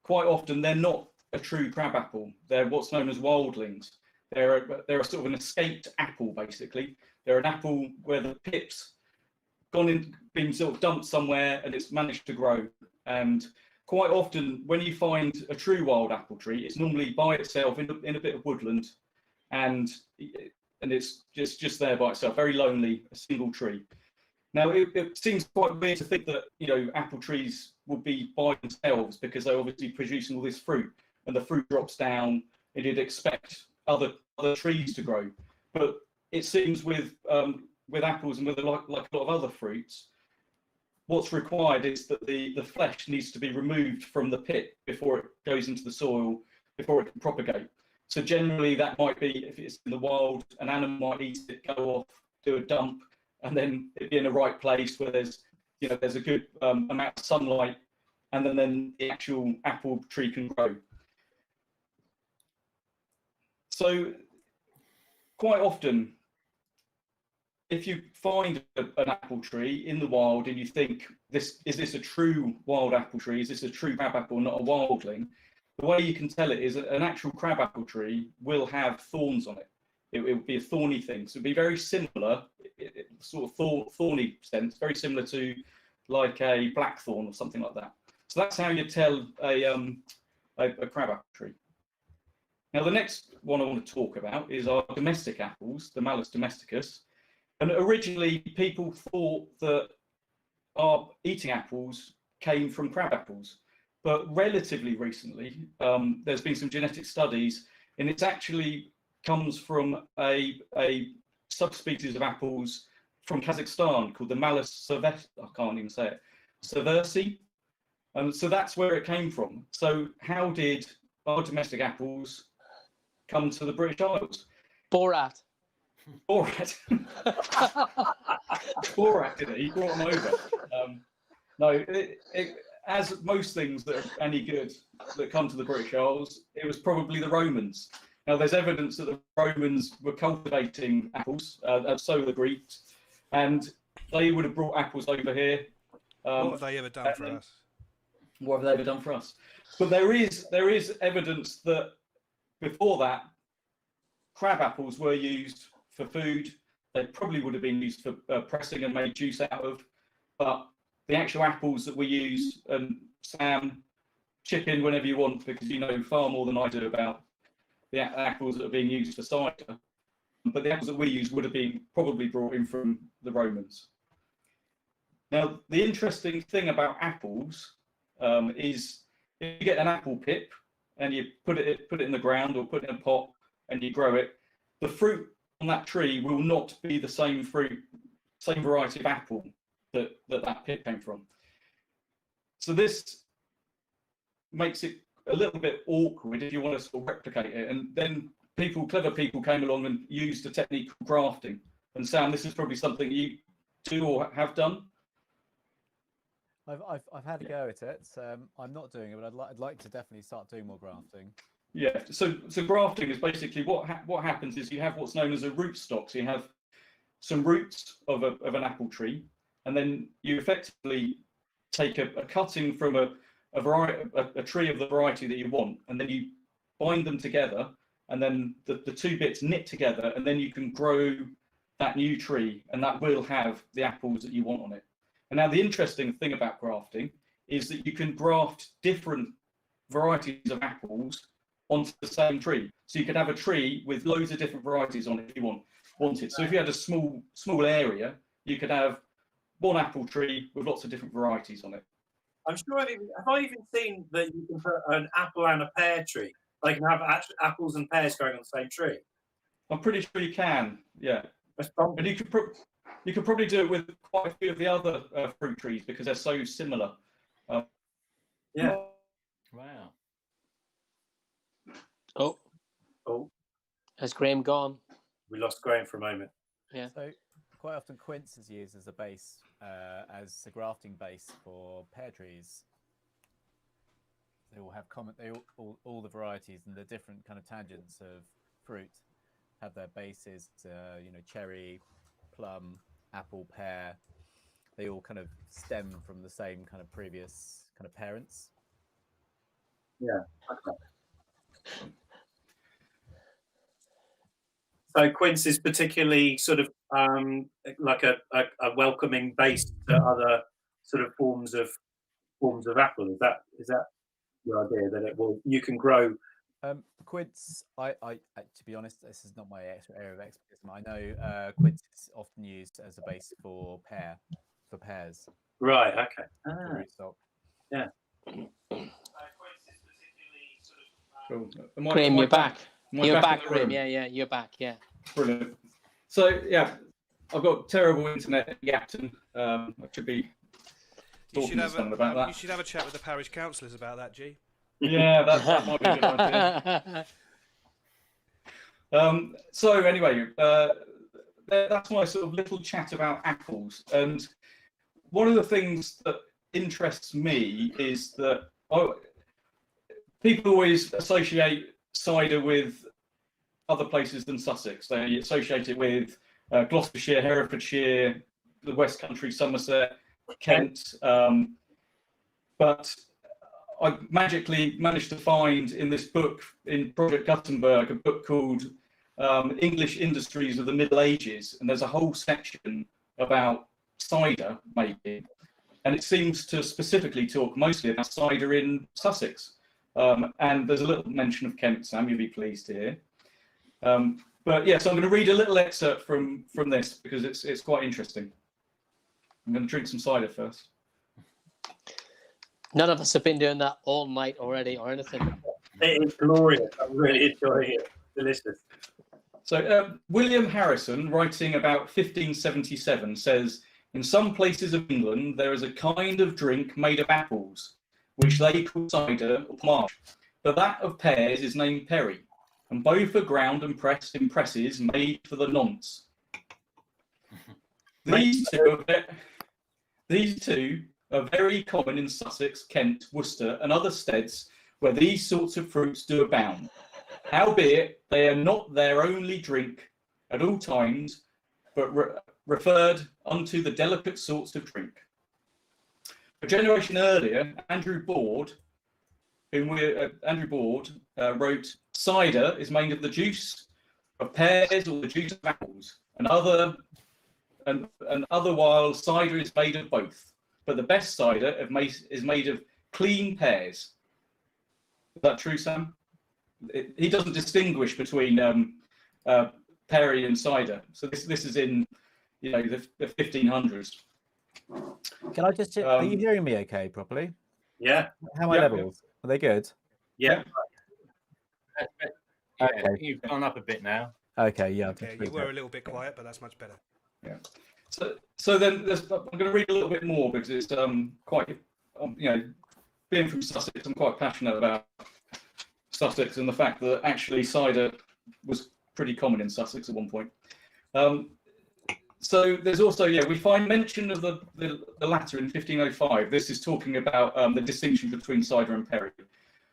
quite often they're not a true crab apple. They're what's known as wildlings. They're a sort of an escaped apple, basically. They're an apple where the pip's been sort of dumped somewhere and it's managed to grow. And quite often, when you find a true wild apple tree, it's normally by itself in a bit of woodland, and it's just there by itself, very lonely, a single tree. Now, it seems quite weird to think that apple trees would be by themselves, because they're obviously producing all this fruit, and the fruit drops down, and you'd expect other trees to grow. But it seems with apples and with like a lot of other fruits, what's required is that the flesh needs to be removed from the pit before it goes into the soil, before it can propagate. So generally that might be, if it's in the wild, an animal might eat it, go off, do a dump, and then it'd be in the right place where there's a good amount of sunlight, and then the actual apple tree can grow. So quite often, if you find an apple tree in the wild and you think, is this a true wild apple tree? Is this a true crab apple, not a wildling? The way you can tell it is an actual crab apple tree will have thorns on it. It will be a thorny thing. So it'll be very similar, sort of thorny sense, very similar to like a blackthorn or something like that. So that's how you tell a crab apple tree. Now, the next one I want to talk about is our domestic apples, the Malus domesticus. And originally, people thought that our eating apples came from crab apples. But relatively recently, there's been some genetic studies, and it actually comes from a subspecies of apples from Kazakhstan called the Malus sylvestris. I can't even say it. Sylvestris. So that's where it came from. So how did our domestic apples come to the British Isles? Borat. Borat. Borat did it. He brought them over. No, as most things that are any good that come to the British Isles, it was probably the Romans. Now, there's evidence that the Romans were cultivating apples, so the Greeks, and they would have brought apples over here. What have they ever done for us? What have they ever done for us? But there is evidence that before that, crab apples were used for food. They probably would have been used for pressing and made juice out of, but the actual apples that we use, and Sam, chip in whenever you want, because you know far more than I do about the apples that are being used for cider. But the apples that we use would have been probably brought in from the Romans. Now, the interesting thing about apples is if you get an apple pip and you put it in the ground or put it in a pot and you grow it, the fruit on that tree will not be the same fruit, same variety of apple that pip came from. So this makes it a little bit awkward if you want to sort of replicate it. And then clever people came along and used a technique called grafting. And Sam, this is probably something you do or have done. I've had a go at it. I'm not doing it, but I'd like to definitely start doing more grafting. Yeah. So grafting is basically what happens is you have what's known as a root stock. So you have some roots of an apple tree, and then you effectively take a cutting from a tree of the variety that you want, and then you bind them together, and then the two bits knit together, and then you can grow that new tree, and that will have the apples that you want on it. And now the interesting thing about grafting is that you can graft different varieties of apples onto the same tree. So you could have a tree with loads of different varieties on it if you wanted. So if you had a small area, you could have one apple tree with lots of different varieties on it. I'm sure have I even seen that you can put an apple and a pear tree? Like you can have apples and pears growing on the same tree. I'm pretty sure you can, yeah. And you could probably do it with quite a few of the other fruit trees because they're so similar. Yeah. Wow. Oh. Has Graham gone? We lost Graham for a moment. Yeah. So quite often quince is used as a base, as a grafting base for pear trees. They all have all the varieties and the different kind of tangents of fruit have their bases. Cherry, plum, apple, pear. They all kind of stem from the same kind of previous kind of parents. Yeah. Okay. So quince is particularly sort of like a welcoming base to other sort of forms of apple. Is that your idea that you can grow? Quince, I to be honest, this is not my area of expertise. I know quince is often used as a base for pears. Right. Okay. Root stock. Yeah. Cool. Graham, you're back. You're back, Graham. Room? Yeah, you're back. Yeah. Brilliant. So yeah, I've got terrible internet at Yapton. I should be talking to someone about that. You should have a chat with the parish councillors about that, G. Yeah, that might be a good idea. So anyway, that's my sort of little chat about apples. And one of the things that interests me is that people always associate cider with other places than Sussex. They associate it with Gloucestershire, Herefordshire, the West Country, Somerset, Kent. But I magically managed to find in this book, in Project Gutenberg, a book called English Industries of the Middle Ages. And there's a whole section about cider making. And it seems to specifically talk mostly about cider in Sussex. And there's a little mention of Kent, Sam, you'll be pleased to hear. But yeah, so I'm going to read a little excerpt from this because it's quite interesting. I'm going to drink some cider first. None of us have been doing that all night already or anything. It is glorious. I'm really enjoying it. Delicious. So William Harrison, writing about 1577, says, in some places of England, there is a kind of drink made of apples, which they call cider or marsh, but that of pears is named perry, and both are ground and pressed in presses made for the nonce. These two are very common in Sussex, Kent, Worcester, and other steads where these sorts of fruits do abound. Howbeit, they are not their only drink at all times, but referred unto the delicate sorts of drink. A generation earlier, Andrew Board wrote, cider is made of the juice of pears or the juice of apples, and other while cider is made of both. But the best cider is made of clean pears. Is that true, Sam? He doesn't distinguish between perry and cider. So this is in the 1500s. Can I just check? Are you hearing me okay properly? Yeah. How are my levels? Are they good? Yeah. Okay. You've gone up a bit now. Okay, yeah. Okay, you were a little bit quiet, but that's much better. Yeah. So then I'm going to read a little bit more because it's quite, being from Sussex, I'm quite passionate about Sussex and the fact that actually cider was pretty common in Sussex at one point. So there's also, we find mention of the latter in 1505. This is talking about the distinction between cider and perry.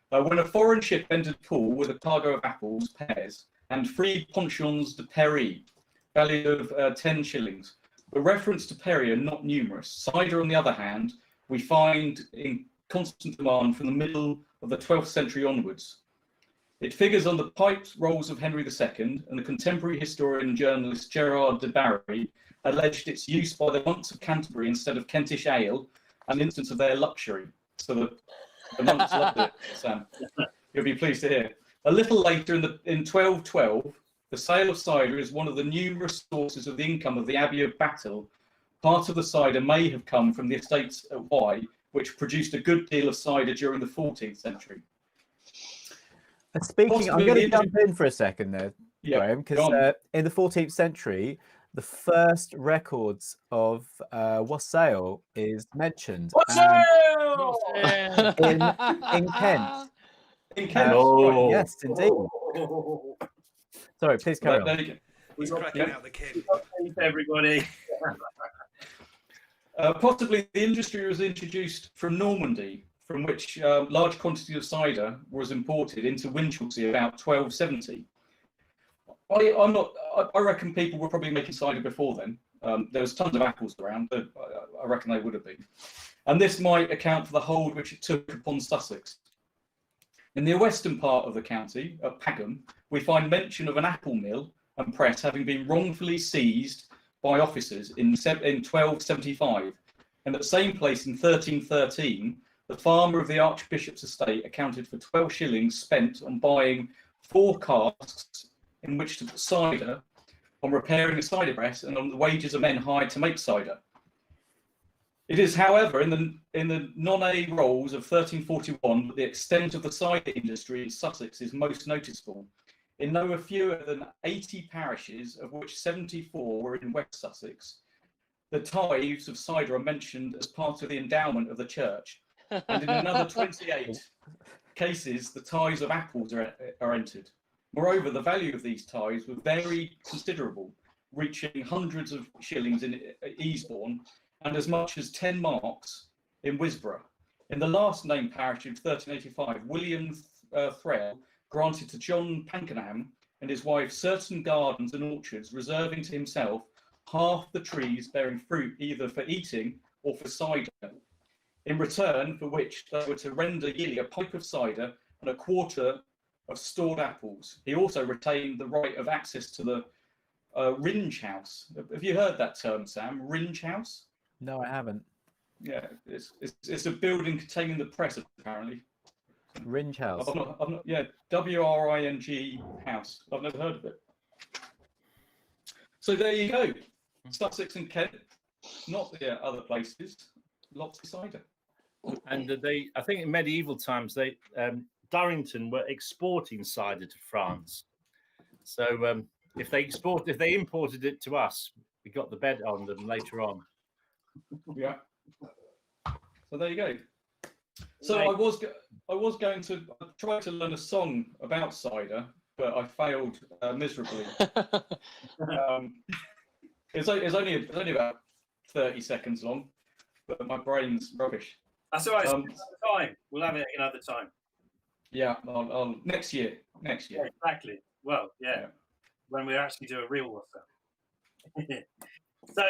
When a foreign ship entered Poole with a cargo of apples, pears, and 3 ponchons de perry, value of 10 shillings. The reference to perry are not numerous. Cider, on the other hand, we find in constant demand from the middle of the 12th century onwards. It figures on the piped rolls of Henry II, and the contemporary historian and journalist Gerard de Barry alleged its use by the monks of Canterbury instead of Kentish ale, an instance of their luxury. So the monks loved it, Sam. You'll be pleased to hear. A little later, in 1212, the sale of cider is one of the numerous sources of the income of the Abbey of Battle. Part of the cider may have come from the estates at Wye, which produced a good deal of cider during the 14th century. Speaking, I'm going to jump in for a second there, Graham, because in the 14th century, the first records of Wassail is mentioned. Wassail! In Kent. In Kent? Yes, indeed. Sorry, please carry on. He's cracking out the kid. Everybody. Possibly the industry was introduced from Normandy, from which large quantities of cider was imported into Winchelsea about 1270. I reckon people were probably making cider before then. There was tons of apples around, but I reckon they would have been. And this might account for the hold which it took upon Sussex. In the western part of the county, at Pagham, we find mention of an apple mill and press having been wrongfully seized by officers in 1275. And at the same place in 1313, the farmer of the Archbishop's estate accounted for 12 shillings spent on buying 4 casks in which to put cider, on repairing a cider press, and on the wages of men hired to make cider. It is, however, in the non-A rolls of 1341 that the extent of the cider industry in Sussex is most noticeable. In no fewer than 80 parishes, of which 74 were in West Sussex, the tithes of cider are mentioned as part of the endowment of the church. And in another 28 cases, the tithes of apples are entered. Moreover, the value of these tithes was very considerable, reaching hundreds of shillings in Easebourne and as much as 10 marks in Wisborough. In the last named parish of 1385, William Thrale granted to John Pankenham and his wife certain gardens and orchards, reserving to himself half the trees bearing fruit either for eating or for cider, in return for which they were to render yearly a pipe of cider and a quarter of stored apples. He also retained the right of access to the Ringe House. Have you heard that term, Sam? Ringe House? No, I haven't. Yeah, it's a building containing the press, apparently. Ringe House. I've not, WRING House. I've never heard of it. So there you go. Sussex and Kent, not the other places. Lots of cider. And I think in medieval times, Durrington were exporting cider to France. So if they imported it to us, we got the bet on them later on. Yeah. So there you go. So I was going to try to learn a song about cider, but I failed miserably. It's only about 30 seconds long, but my brain's rubbish. That's all right. It's another time. We'll have it another time. Yeah, I'll next year. Yeah, exactly. Well, yeah, when we actually do a real Wassail. So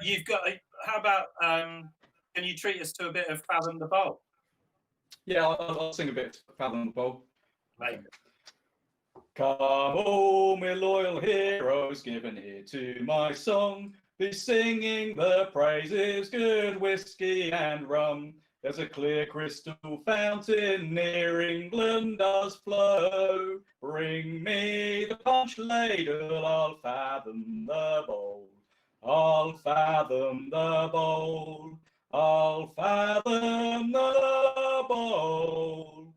you've got. How about? Can you treat us to a bit of Fathom the Bowl? Yeah, I'll sing a bit of Fathom the Bowl. Maybe. Come home, my loyal heroes, giving ear to my song. Be singing the praises, good whiskey and rum. There's a clear crystal fountain near England does flow. Bring me the punch ladle, I'll fathom the bowl. I'll fathom the bowl. I'll fathom the bowl.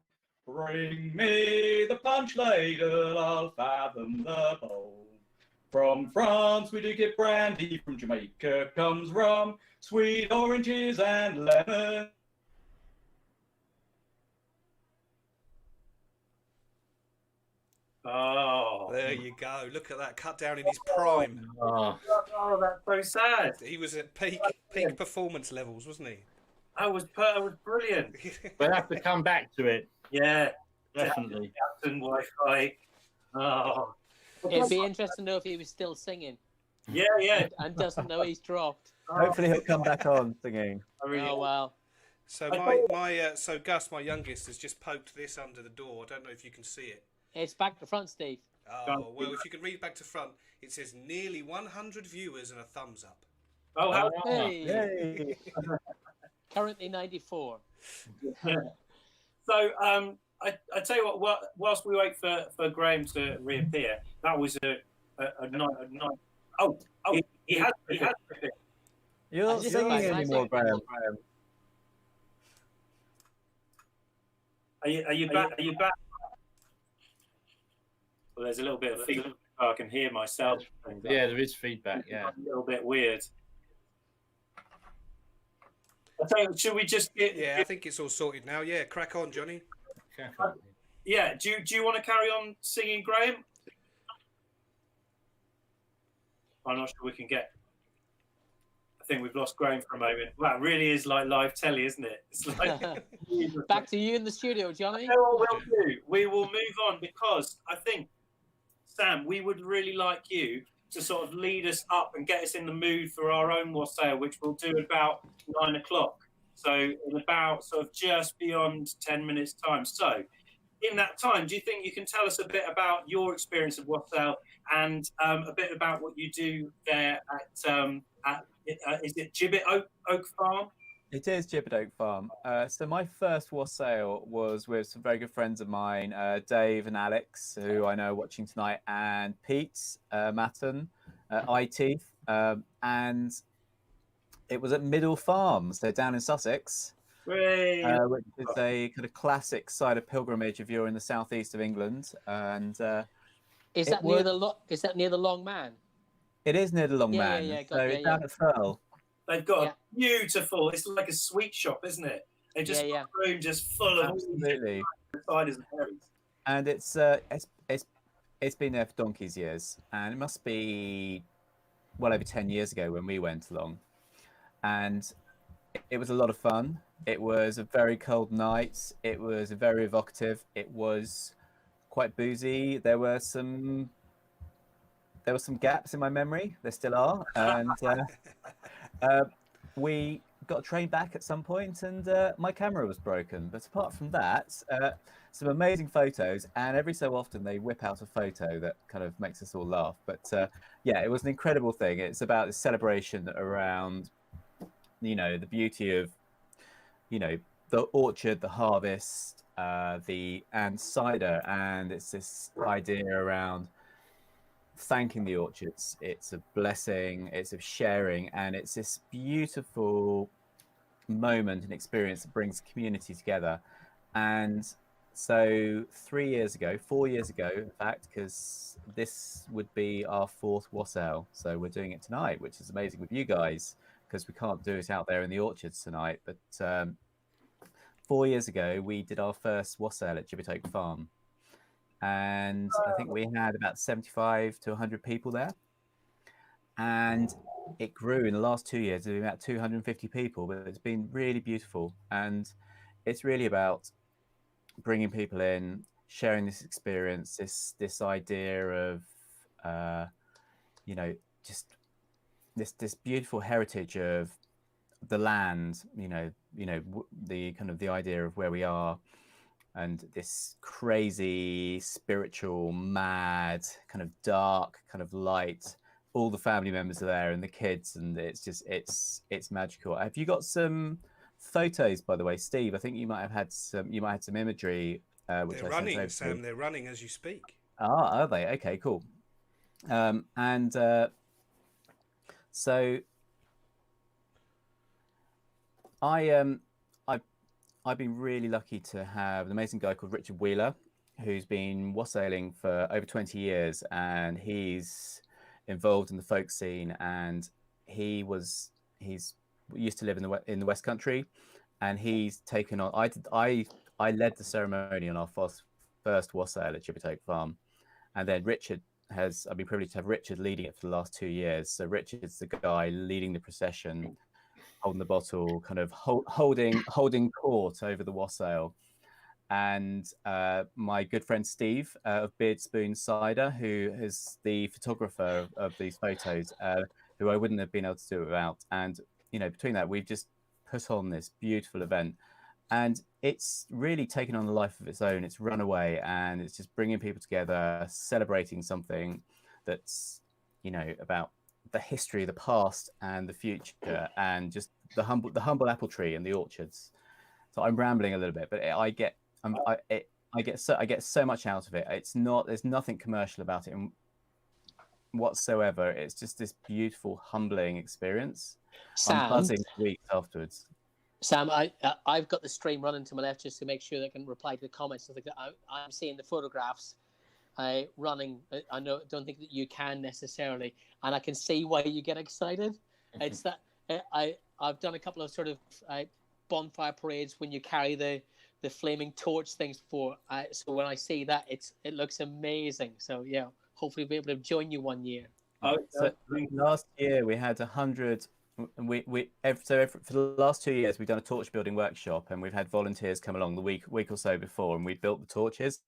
Bring me the punch ladle, I'll fathom the bowl. From France we do get brandy, from Jamaica comes rum, sweet oranges and lemon. Oh, There you go. Look at that, cut down in his prime. Oh, oh, that's so sad. He was at peak performance levels, wasn't he? That was brilliant. we'll have to come back to it, Yeah, definitely. Captain Wi-Fi. Oh, It'd be interesting to know if he was still singing yeah. and doesn't know he's dropped. Hopefully he'll come back on singing. I really, Oh wow. So so Gus, my youngest, has just poked this under the door. I don't know if you can see it. It's back to front, Steve. Oh, well, if you can read back to front, it says nearly 100 viewers and a thumbs up. Oh, how Hey. Yay! Currently 94. So, I tell you what. Whilst we wait for Graham to reappear, that was a night. Oh, he has. You're not I just singing like- anymore, Graham. Are you back? Are you back? Well, there's a little bit of feedback. I can hear myself. Yeah, there is feedback. Yeah. A little bit weird. I tell you, should we just get? Yeah, I think it's all sorted now. Yeah, crack on, Johnny. Yeah. Do you want to carry on singing, Graham? I'm not sure we can get. I think we've lost Graham for a moment. Well, it really is like live telly, isn't it? It's like Back to you in the studio, Johnny. You know what we'll do? We will move on because I think, Sam, we would really like you to sort of lead us up and get us in the mood for our own Wassail, which we'll do about 9 o'clock. So in about sort of just beyond 10 minutes time. So in that time, do you think you can tell us a bit about your experience of Wassail and a bit about what you do there at is it Gibbet Oak Farm? It is Gibbet Oak Farm. So my first wassail was with some very good friends of mine, Dave and Alex, who I know are watching tonight, and Pete Matton, IT, and it was at Middle Farm, so down in Sussex, which is a kind of classic site of pilgrimage if you're in the southeast of England. And Is that near the Long Man? it is near the Long Yeah, Man. yeah, so yeah, it's down at Firle. They've got a beautiful. It's like a sweet shop, isn't it? They just got a room just full of Absolutely. ciders and berries. And it's been there for donkey's years, and it must be well over 10 years ago when we went along, and it was a lot of fun. It was a very cold night. It was very evocative. It was quite boozy. There were some gaps in my memory. There still are, and we got a train back at some point, and my camera was broken. But apart from that, some amazing photos, and every so often they whip out a photo that kind of makes us all laugh. But yeah, it was an incredible thing. It's about the celebration around, the beauty of, the orchard, the harvest, and cider, and it's this idea around thanking the orchards. It's a blessing, it's a sharing, and it's this beautiful moment and experience that brings community together. And so 4 years ago, in fact, because this would be our fourth Wassail, so we're doing it tonight, which is amazing with you guys, because we can't do it out there in the orchards tonight. But 4 years ago, we did our first Wassail at Gibbet Oak Farm, and I think we had about 75 to 100 people there, and it grew in the last 2 years to about 250 people. But it's been really beautiful, and it's really about bringing people in, sharing this experience, this idea of just this beautiful heritage of the land, the kind of the idea of where we are, and this crazy, spiritual, mad, kind of dark, kind of light. All the family members are there, and the kids, and it's magical. Have you got some photos, by the way, Steve? I think you might have some imagery. Which They're running, Sam. They're running as you speak. Ah, are they? Okay, cool. So I've been really lucky to have an amazing guy called Richard Wheeler, who's been wassailing for over 20 years, and he's involved in the folk scene, and he's used to live in the West Country, and he's taken on. I led the ceremony on our first wassail at Gibbet Oak Farm, And then Richard I've been privileged to have Richard leading it for the last 2 years. So Richard's the guy leading the procession, holding the bottle, kind of holding court over the Wassail. And my good friend Steve of Beard Spoon Cider, who is the photographer of these photos, who I wouldn't have been able to do it without. And between that, we've just put on this beautiful event, and it's really taken on a life of its own. It's run away, and it's just bringing people together, celebrating something that's about the history, the past, and the future, and just the humble apple tree and the orchards. So I'm rambling a little bit, but I get so much out of it. There's nothing commercial about it whatsoever. It's just this beautiful, humbling experience. Sam, I'm buzzing weeks afterwards. Sam, I've got the stream running to my left just to make sure that I can reply to the comments. I'm seeing the photographs running. I don't think that you can necessarily, and I can see why you get excited. It's that I've done a couple of sort of bonfire parades when you carry the flaming torch things before. So when I see that, it looks amazing. So yeah, hopefully we'll be able to join you one year. So last year we had 100. For the last 2 years, we've done a torch building workshop, and we've had volunteers come along the week or so before, and we built the torches.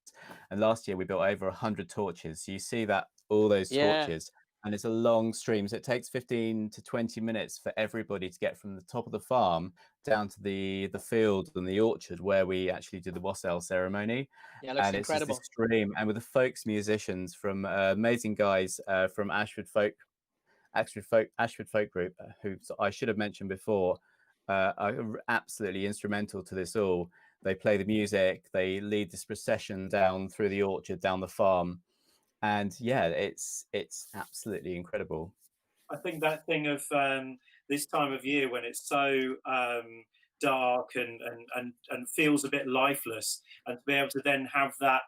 And last year we built over 100 torches. So you see that all those torches, and it's a long stream. So it takes 15 to 20 minutes for everybody to get from the top of the farm down to the field and the orchard where we actually do the Wassail ceremony. Yeah, it looks and incredible. It's just this stream, and with the folks musicians from amazing guys from Ashford Folk Group, who I should have mentioned before, are absolutely instrumental to this all. They play the music, they lead this procession down through the orchard, down the farm, and yeah, it's absolutely incredible. I think that thing of this time of year when it's so dark and feels a bit lifeless, and to be able to then have that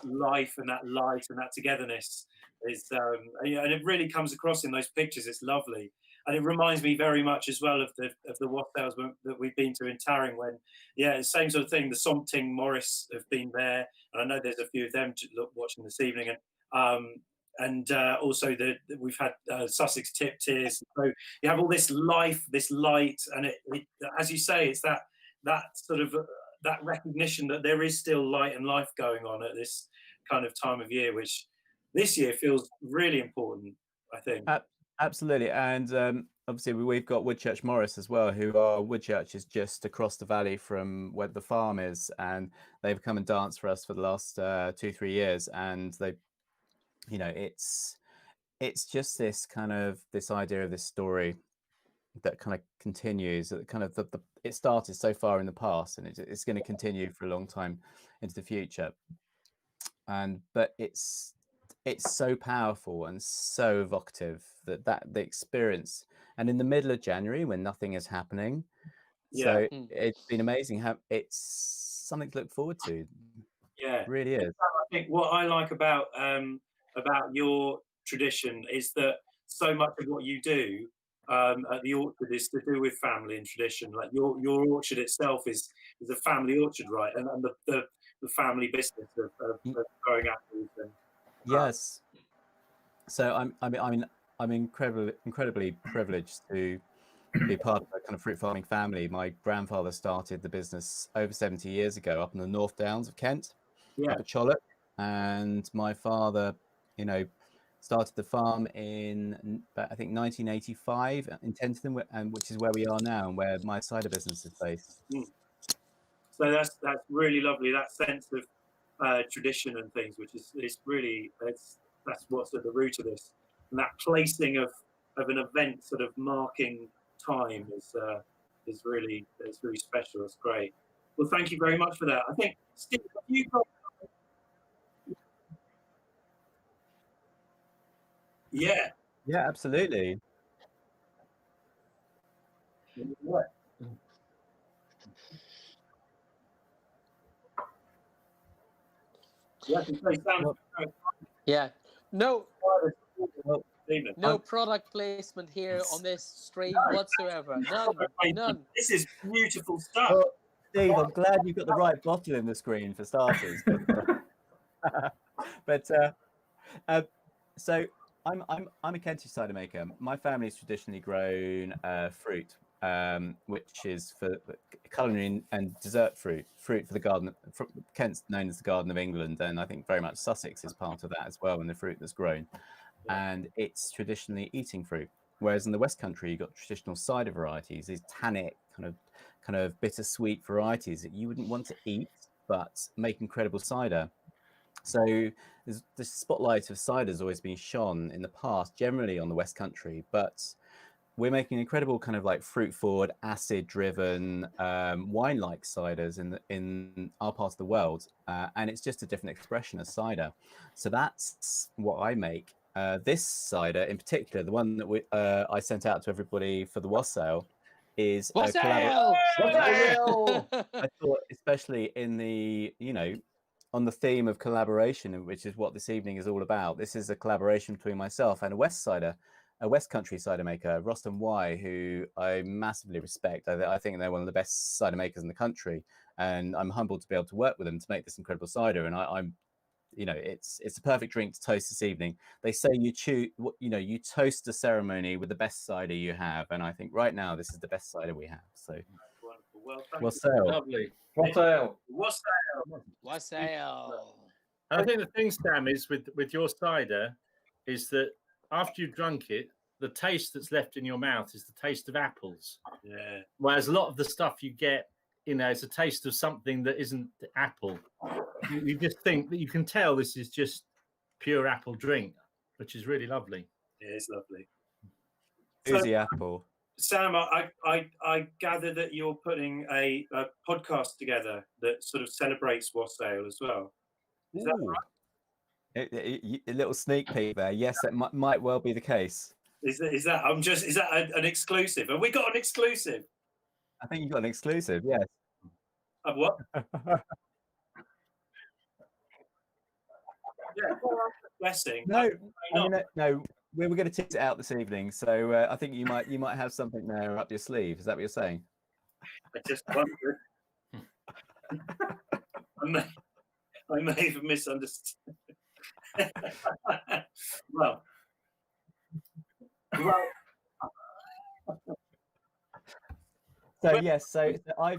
life and that light and that togetherness is and it really comes across in those pictures. It's lovely, and it reminds me very much as well of the Wassails that we've been to in Tarring, when same sort of thing. The Sompting Morris have been there, and I know there's a few of them watching this evening, and also we've had Sussex Tip Tears. So you have all this life, this light, and it as you say, it's that sort of that recognition that there is still light and life going on at this kind of time of year, which this year feels really important, I think. Absolutely. And obviously we've got Woodchurch Morris as well, who are Woodchurch is just across the valley from where the farm is, and they've come and danced for us for the last 2-3 years, and they, it's just this kind of this idea of this story that kind of continues, that kind of it started so far in the past, and it's going to continue for a long time into the future. But it's so powerful and so evocative that the experience, and in the middle of January when nothing is happening, so it's been amazing. It's something to look forward to. Yeah, it really is. I think what I like about your tradition is that so much of what you do at the orchard is to do with family and tradition. Like your orchard itself is a family orchard, right? And the family business of growing apples. And yes. So I'm incredibly privileged to be part of a kind of fruit farming family. My grandfather started the business over 70 years ago up in the North Downs of Kent, up at Chollock, and my father, started the farm in I think 1985 in Tenton, and which is where we are now, and where my cider business is based. So that's really lovely. That sense of tradition and things, which is really that's what's at the root of this, and that placing of an event sort of marking time is really special. It's great. Well, thank you very much for that. I think Steve, have you got? Yeah, absolutely. What? Yeah. No product placement here on this stream whatsoever. None. This is beautiful stuff. Well, Steve, I'm glad you've got the right bottle in the screen for starters. But so I'm a Kentish cider maker. My family's traditionally grown fruit, which is for culinary and dessert fruit. Fruit for the garden. Kent's known as the Garden of England, and I think very much Sussex is part of that as well. And the fruit that's grown, and it's traditionally eating fruit. Whereas in the West Country, you've got traditional cider varieties, these tannic kind of bittersweet varieties that you wouldn't want to eat, but make incredible cider. So the spotlight of cider has always been shone in the past, generally on the West Country, but we're making incredible kind of like fruit-forward, acid-driven, wine-like ciders in our part of the world, and it's just a different expression of cider. So that's what I make. This cider, in particular, the one that I sent out to everybody for the Wassail, is a Wassail! collaboration. I thought, especially in the on the theme of collaboration, which is what this evening is all about. This is a collaboration between myself and a West Country cider maker, Rostam Y, who I massively respect. I think they're one of the best cider makers in the country, and I'm humbled to be able to work with them to make this incredible cider. And I'm it's a perfect drink to toast this evening. They say you toast a ceremony with the best cider you have, and I think right now this is the best cider we have. So, Wassail. Lovely. Wassail. Wassail. And I think the thing, Sam, is with your cider, is that after you've drunk it, the taste that's left in your mouth is the taste of apples. Yeah. Whereas a lot of the stuff you get, it's a taste of something that isn't apple. You just think that you can tell this is just pure apple drink, which is really lovely. It is lovely. Oozy apple. Sam, I gather that you're putting a podcast together that sort of celebrates Wassail as well. Is that right? A little sneak peek there. Yes, that might well be the case. Is that an exclusive? Have we got an exclusive? I think you've got an exclusive. Yes. Of what? Yeah. Blessing. No, no. We were going to tease it out this evening, so I think you might have something there up your sleeve. Is that what you're saying? I just wondered. I may have misunderstood. well, so yes, so I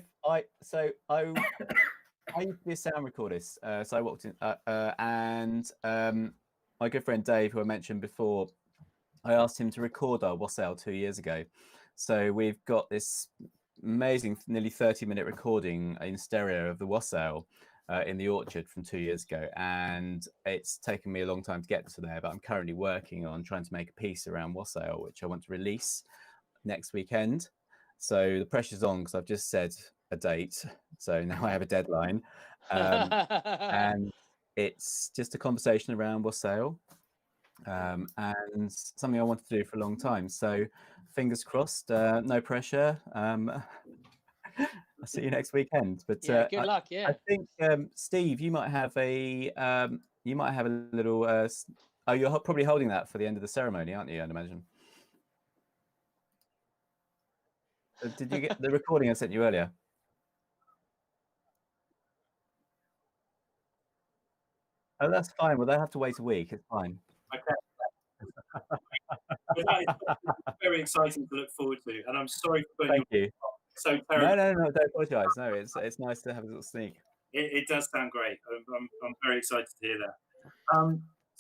used to be a sound recordist, so I walked in, and my good friend Dave, who I mentioned before, I asked him to record our Wassail 2 years ago. So we've got this amazing, nearly 30-minute recording in stereo of the Wassail in the orchard from 2 years ago, and it's taken me a long time to get to there. But I'm currently working on trying to make a piece around Wassail, which I want to release next weekend. So the pressure's on because I've just said a date, so now I have a deadline, and it's just a conversation around Wassail, and something I wanted to do for a long time. So fingers crossed, no pressure. I'll see you next weekend. But yeah, good luck. Yeah, I think Steve, you might have a little. Oh, you're probably holding that for the end of the ceremony, aren't you? I'd imagine. Did you get the recording I sent you earlier? Oh, that's fine. Well, they have to wait a week. It's fine. Okay. That is very exciting to look forward to, and I'm sorry for putting you. So terrible. No, don't apologise. No, it's nice to have a little sneak. It does sound great. I'm very excited to hear that.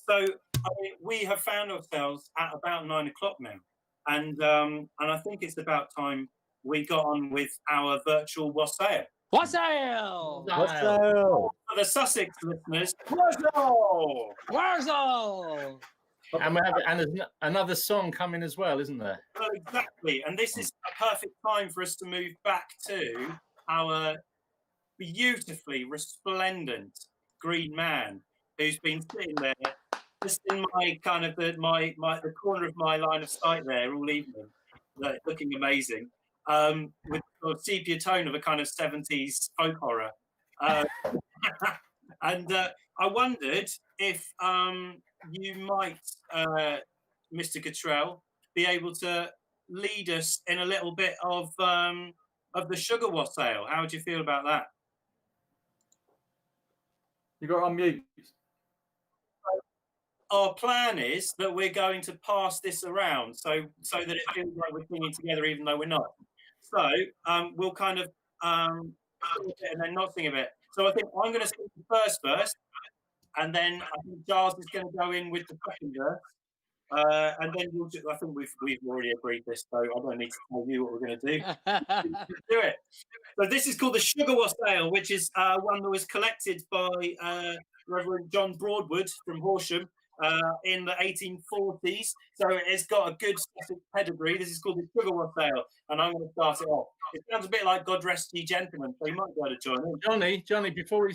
So we have found ourselves at about 9 o'clock now, and I think it's about time we got on with our virtual Wassail. Wassail! Wassail! For the Sussex listeners, Wassail! Wassail! And we have another song coming as well, isn't there? Well, exactly. And this is a perfect time for us to move back to our beautifully resplendent green man who's been sitting there just in my kind of the corner of my line of sight there all evening, looking amazing, with a sepia tone of a kind of 70s folk horror. And I wondered if you might, Mr. Cottrell, be able to lead us in a little bit of the sugar wassail. How would you feel about that? You got on mute. our plan is that we're going to pass this around, so that it feels like we're singing together, even though we're not. So we'll kind of sing a bit and then not sing a bit. So I think I'm going to sing the first verse, and then I think Giles is going to go in with the second verse. And then I think we've already agreed this, so I don't need to tell you what we're going to do. Do it. So this is called the Sugar Wassail, which is one that was collected by Reverend John Broadwood from Horsham in the 1840s. So it's got a good pedigree. This is called the Sugar Wassail, and I'm going to start it off. It sounds a bit like God Rest Ye Gentlemen, so you might be able to join in. Johnny, before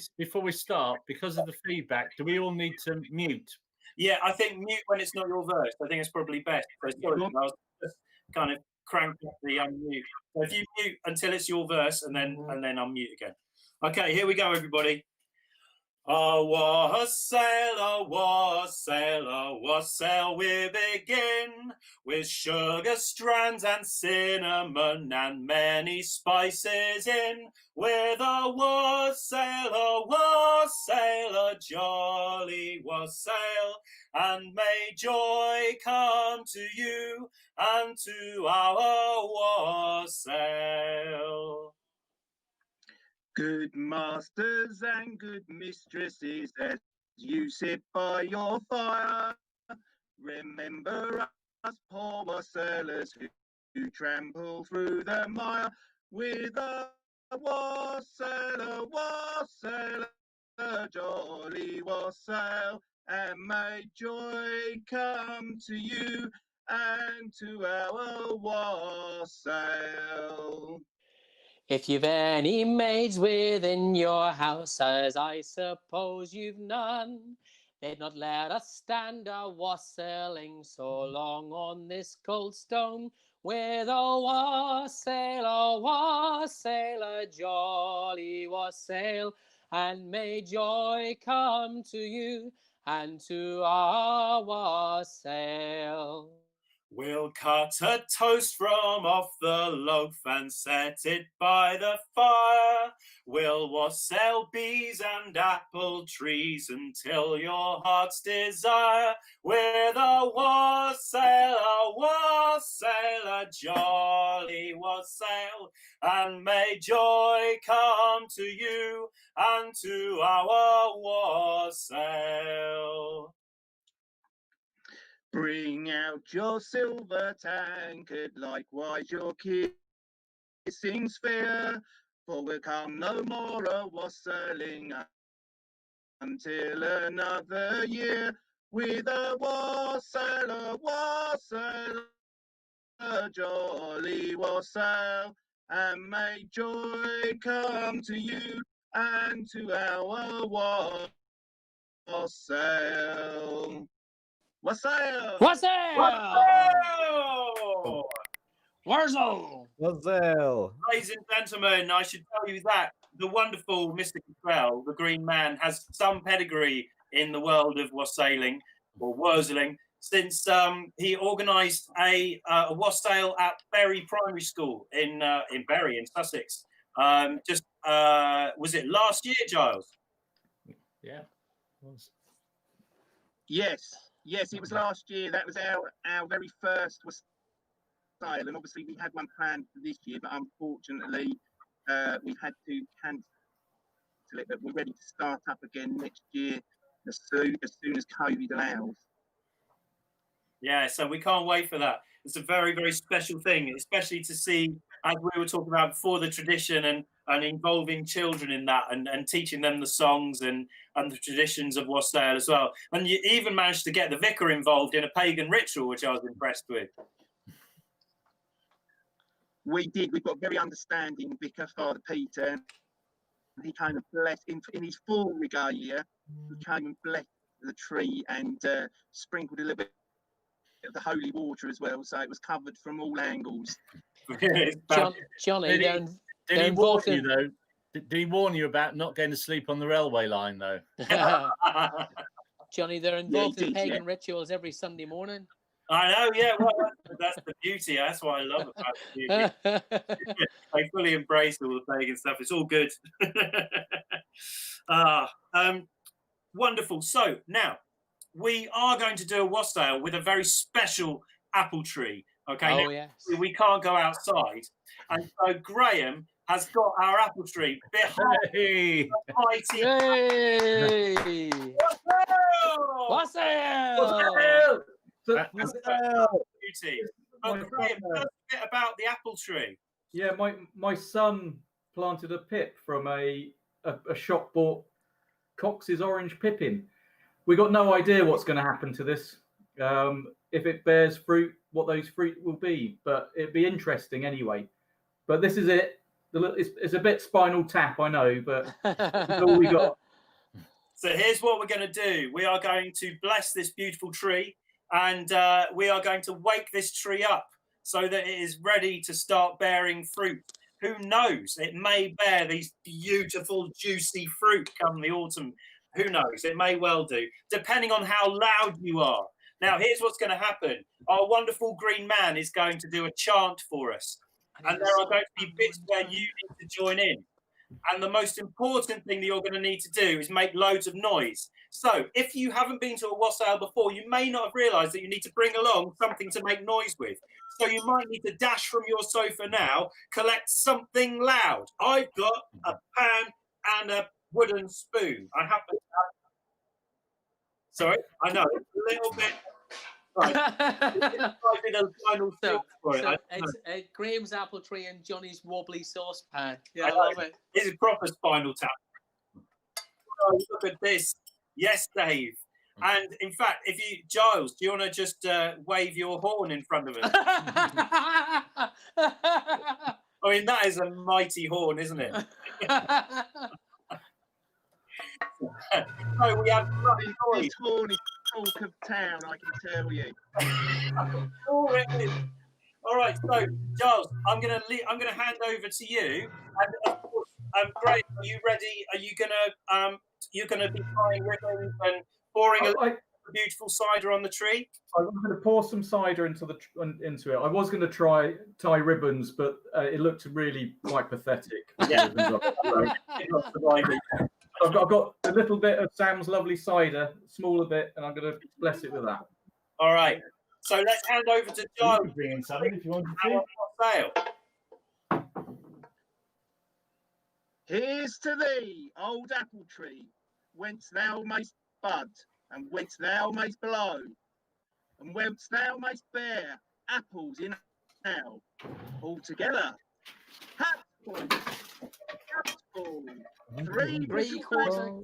we start, because of the feedback, do we all need to mute? Yeah, I think mute when it's not your verse. I think it's probably best. So sorry, I was just kind of cranked up the unmute. So if you mute until it's your verse, and then unmute again. Okay, here we go, everybody. A wassail, a wassail, a wassail we begin, with sugar strands and cinnamon and many spices in. With a wassail, a jolly wassail, and may joy come to you and to our wassail. Good masters and good mistresses, as you sit by your fire, remember us poor wassailers who trample through the mire. With a wassail, a jolly wassail, and may joy come to you and to our wassail. If you've any maids within your house, as I suppose you've none, they'd not let us stand a wassailing so long on this cold stone. With a wassail, a jolly wassail, and may joy come to you and to our wassail. We'll cut a toast from off the loaf and set it by the fire. We'll wassail bees and apple trees until your heart's desire. With a wassail, a jolly wassail, and may joy come to you and to our wassail. Bring out your silver tankard, likewise your kissing sphere, for we'll come no more a wassailing until another year. With a wassail, a jolly wassail, and may joy come to you and to our wassail. Wassail! Wassail! Wassail! Wassail! Ladies and gentlemen, I should tell you that the wonderful Mr. Cottrell, the Green Man, has some pedigree in the world of wassailing or wurzling, since he organised a wassail at Bury Primary School in Bury in Sussex. Was it last year, Giles? Yeah, it was. Yes, it was last year. That was our very first wassail, and obviously we had one planned for this year, but unfortunately we've had to cancel it. But we're ready to start up again next year as soon as COVID allows. Yeah, so we can't wait for that. It's a very, very special thing, especially to see, as we were talking about before, the tradition and involving children in that and teaching them the songs and the traditions of wassail as well. And you even managed to get the vicar involved in a pagan ritual, which I was impressed with. We did. We've got very understanding vicar, Father Peter. He came and blessed, in his full regalia, he came and blessed the tree and sprinkled a little bit of the holy water as well, so it was covered from all angles. Johnny, did he warn you though? Did he warn you about not going to sleep on the railway line though? Johnny, they're involved in pagan rituals every Sunday morning. I know, yeah. Well, that's the beauty. That's what I love about the beauty. I fully embrace all the pagan stuff. It's all good. Wonderful. So now, we are going to do a wassail with a very special apple tree. Okay, Oh, now, yes. we can't go outside, and so Graham has got our apple tree behind Hey. the mighty. Yay! Wassail! Beauty. But Graham, tell us a bit about the apple tree. Yeah, my son planted a pip from a shop bought Cox's orange pippin. We got no idea what's going to happen to this. If it bears fruit, what those fruit will be, but it'd be interesting anyway. But this is it. It's a bit Spinal Tap, I know, but that's all we got. So here's what we're going to do. We are going to bless this beautiful tree, and we are going to wake this tree up so that it is ready to start bearing fruit. Who knows? It may bear these beautiful, juicy fruit come the autumn. Who knows? It may well do, depending on how loud you are. Now, here's what's going to happen. Our wonderful green man is going to do a chant for us. And there are going to be bits where you need to join in. And the most important thing that you're going to need to do is make loads of noise. So if you haven't been to a wassail before, you may not have realised that you need to bring along something to make noise with. So you might need to dash from your sofa now, collect something loud. I've got a pan and a wooden spoon. I happen to have... Sorry, I know, it's a little bit... Right. It's Graham's apple tree and Johnny's wobbly saucepan. Yeah, I love it. This is proper Spinal Tap. Oh, look at this. Yes, Dave. And in fact, if you, Giles, do you want to just wave your horn in front of us? I mean, that is a mighty horn, isn't it? So we have this horn is talk of town, I can tell you. Oh, it is. All right, so Giles, I'm gonna hand over to you, and of course, Graham, are you ready? Are you gonna be tying ribbons and pouring a beautiful cider on the tree? I was going to pour some cider into it. I was going to tie ribbons, but it looked really quite pathetic. Yeah. I've got a little bit of Sam's lovely cider, smaller bit, and I'm going to bless it with that. All right. So let's hand over to Giles. You can bring in something if you want to. Here's to thee, old apple tree, whence thou mayst bud, and whence thou mayst blow, and whence thou mayst bear apples in now, all together. Hatful, capful, three quarters,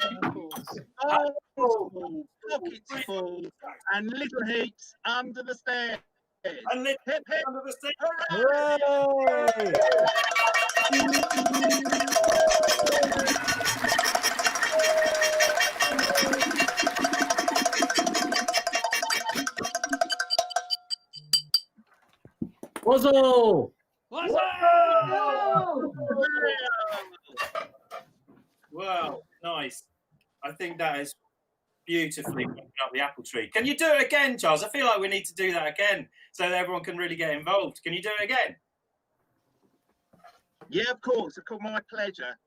arms full, pockets full, and little heaps under the stairs. And hip hip under the stairs. Hooray! Wassail! Wow, nice. I think that is beautifully picking up the apple tree. Can you do it again, Charles? I feel like we need to do that again so that everyone can really get involved. Can you do it again? Yeah, of course, my pleasure.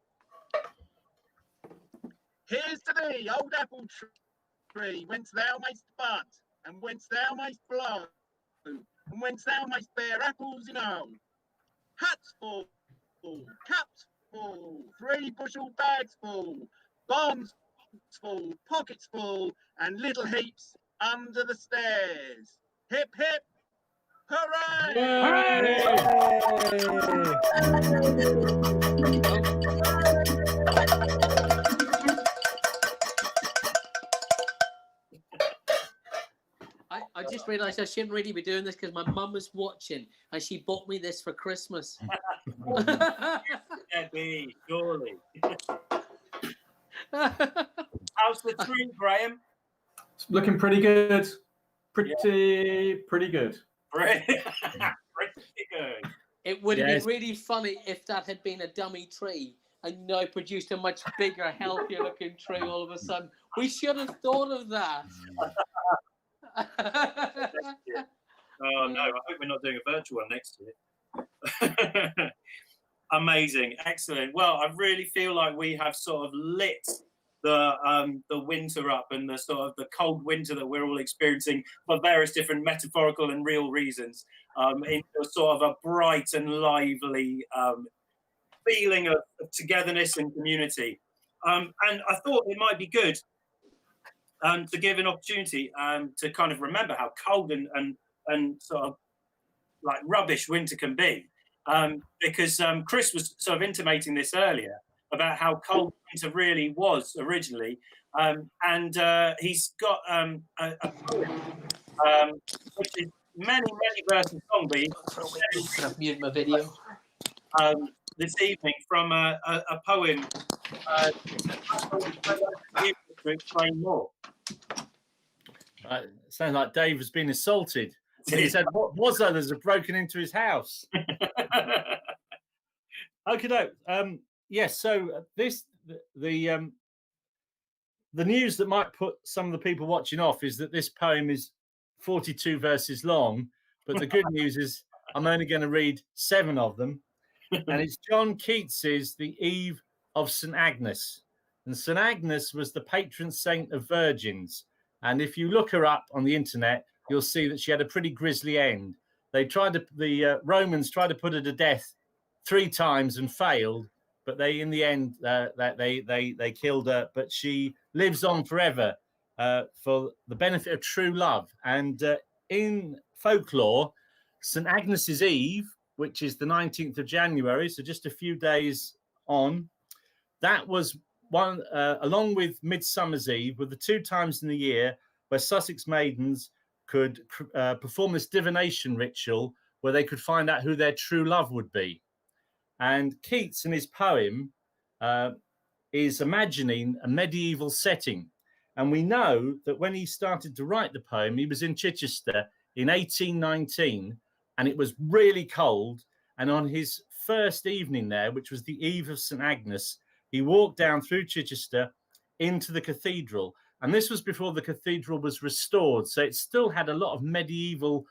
Here's to thee, old apple tree, whence thou mayst bud, and whence thou mayst blow, and whence thou mayst bear apples in all. Hats full, caps full, 3 bushel bags full, bombs full, pockets full, and little heaps under the stairs. Hip hip, hooray! I just realised I shouldn't really be doing this because my mum was watching and she bought me this for Christmas. Debbie, surely. How's the tree, Graham? It's looking pretty good. Pretty good. Pretty good. It would have been really funny if that had been a dummy tree and I produced a much bigger, healthier looking tree all of a sudden. We should have thought of that. Oh no, I hope we're not doing a virtual one next year. Amazing, excellent. Well, I really feel like we have sort of lit the winter up and the sort of the cold winter that we're all experiencing for various different metaphorical and real reasons, into a sort of a bright and lively feeling of togetherness and community. And I thought it might be good to give an opportunity to kind of remember how cold and sort of like rubbish winter can be, because Chris was sort of intimating this earlier about how cold winter really was originally, and he's got a poem which is many verses long, but I've muted my video. this evening from a poem to explain more. Sounds like Dave has been assaulted. He said, "What was that? There's broken into his house." Okay, no. Yes. So the news that might put some of the people watching off is that this poem is 42 verses long, but the good news is I'm only going to read 7 of them, and it's John Keats's "The Eve of St. Agnes." And St. Agnes was the patron saint of virgins. And if you look her up on the internet, you'll see that she had a pretty grisly end. The Romans tried to put her to death 3 times and failed, but they, in the end, they killed her. But she lives on forever for the benefit of true love. And in folklore, St. Agnes's Eve, which is the 19th of January, so just a few days on, that was one, along with Midsummer's Eve, were the 2 times in the year where Sussex maidens could perform this divination ritual where they could find out who their true love would be. And Keats, in his poem, is imagining a medieval setting. And we know that when he started to write the poem, he was in Chichester in 1819, and it was really cold. And on his first evening there, which was the Eve of St. Agnes, he walked down through Chichester into the cathedral. And this was before the cathedral was restored. So it still had a lot of medieval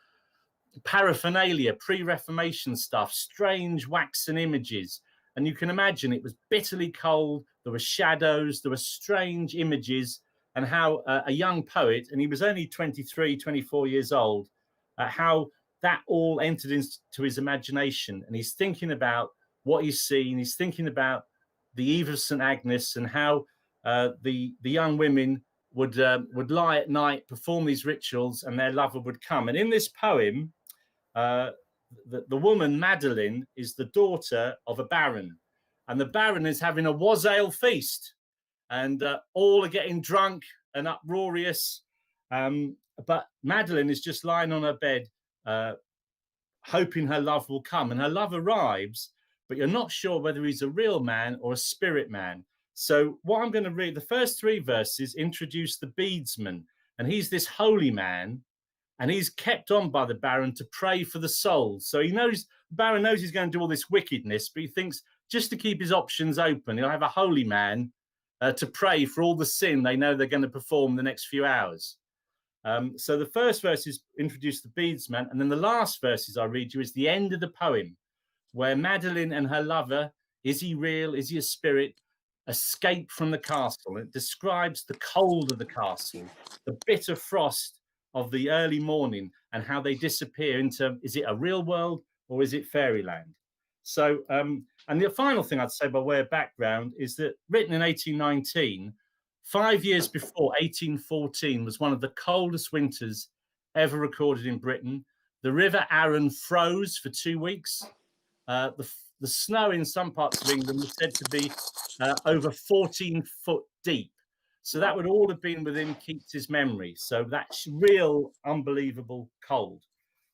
paraphernalia, pre-Reformation stuff, strange waxen images. And you can imagine it was bitterly cold. There were shadows, there were strange images, and how a young poet, and he was only 23, 24 years old, how that all entered into his imagination. And he's thinking about what he's seen. He's thinking about the Eve of St. Agnes and how the young women would lie at night, perform these rituals, and their lover would come. And in this poem, the woman, Madeline, is the daughter of a baron. And the baron is having a wassail feast. And all are getting drunk and uproarious. But Madeline is just lying on her bed, hoping her love will come. And her love arrives, but you're not sure whether he's a real man or a spirit man. So what I'm going to read, the first 3 verses introduce the beadsman. And he's this holy man, and he's kept on by the baron to pray for the souls. So he knows, the baron knows he's going to do all this wickedness, but he thinks just to keep his options open, he'll have a holy man to pray for all the sin they know they're going to perform the next few hours. So the first verses introduce the beadsman, and then the last verses I read you is the end of the poem, where Madeline and her lover, is he real, is he a spirit, escape from the castle. It describes the cold of the castle, the bitter frost of the early morning, and how they disappear into, is it a real world or is it fairyland? So, and the final thing I'd say by way of background is that written in 1819, 5 years before 1814 was one of the coldest winters ever recorded in Britain. The River Arun froze for 2 weeks. The snow in some parts of England was said to be over 14 foot deep. So that would all have been within Keats's memory. So that's real unbelievable cold.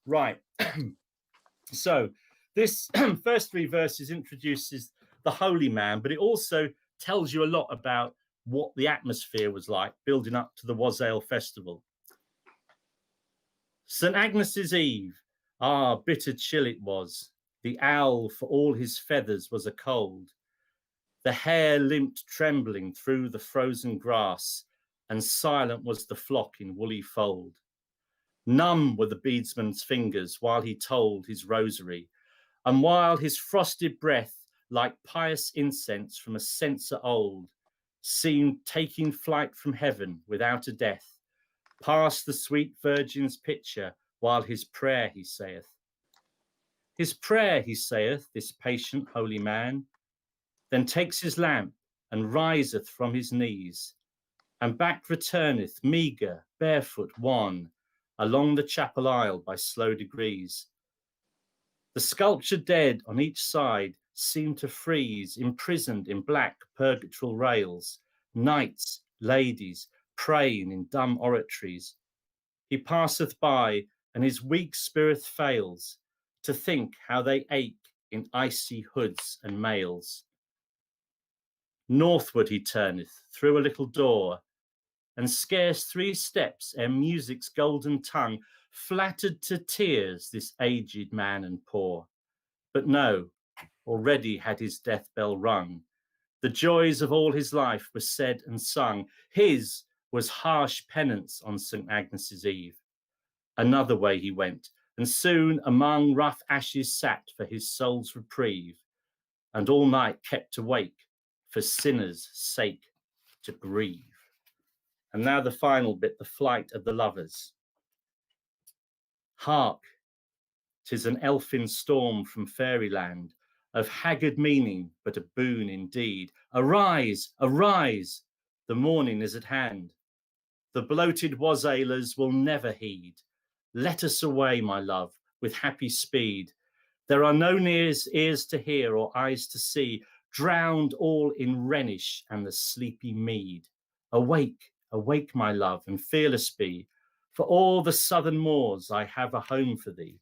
Right. So this first 3 verses introduces the holy man, but it also tells you a lot about what the atmosphere was like building up to the Wassail festival. St. Agnes's Eve, ah, bitter chill it was. The owl, for all his feathers, was a cold. The hare limped trembling through the frozen grass, and silent was the flock in woolly fold. Numb were the beadsman's fingers while he told his rosary, and while his frosted breath, like pious incense from a censer old, seemed taking flight from heaven without a death, past the sweet Virgin's picture, while his prayer he saith. His prayer he saith, this patient holy man, then takes his lamp and riseth from his knees, and back returneth, meagre, barefoot, wan, along the chapel aisle by slow degrees. The sculptured dead on each side seem to freeze, imprisoned in black purgatorial rails, knights, ladies, praying in dumb oratories. He passeth by, and his weak spirit fails to think how they ache in icy hoods and mails. Northward he turneth through a little door, and scarce 3 steps ere music's golden tongue flattered to tears this aged man and poor. But no, already had his death bell rung. The joys of all his life were said and sung. His was harsh penance on St. Agnes's Eve. Another way he went, and soon among rough ashes sat for his soul's reprieve, and all night kept awake for sinners' sake to grieve. And now the final bit, the flight of the lovers. Hark, 'tis an elfin storm from fairyland, of haggard meaning, but a boon indeed. Arise, arise, the morning is at hand. The bloated wassailers will never heed. Let us away, my love, with happy speed. There are no ears to hear or eyes to see, drowned all in Rhenish and the sleepy mead. Awake, awake, my love, and fearless be, for all the southern moors I have a home for thee.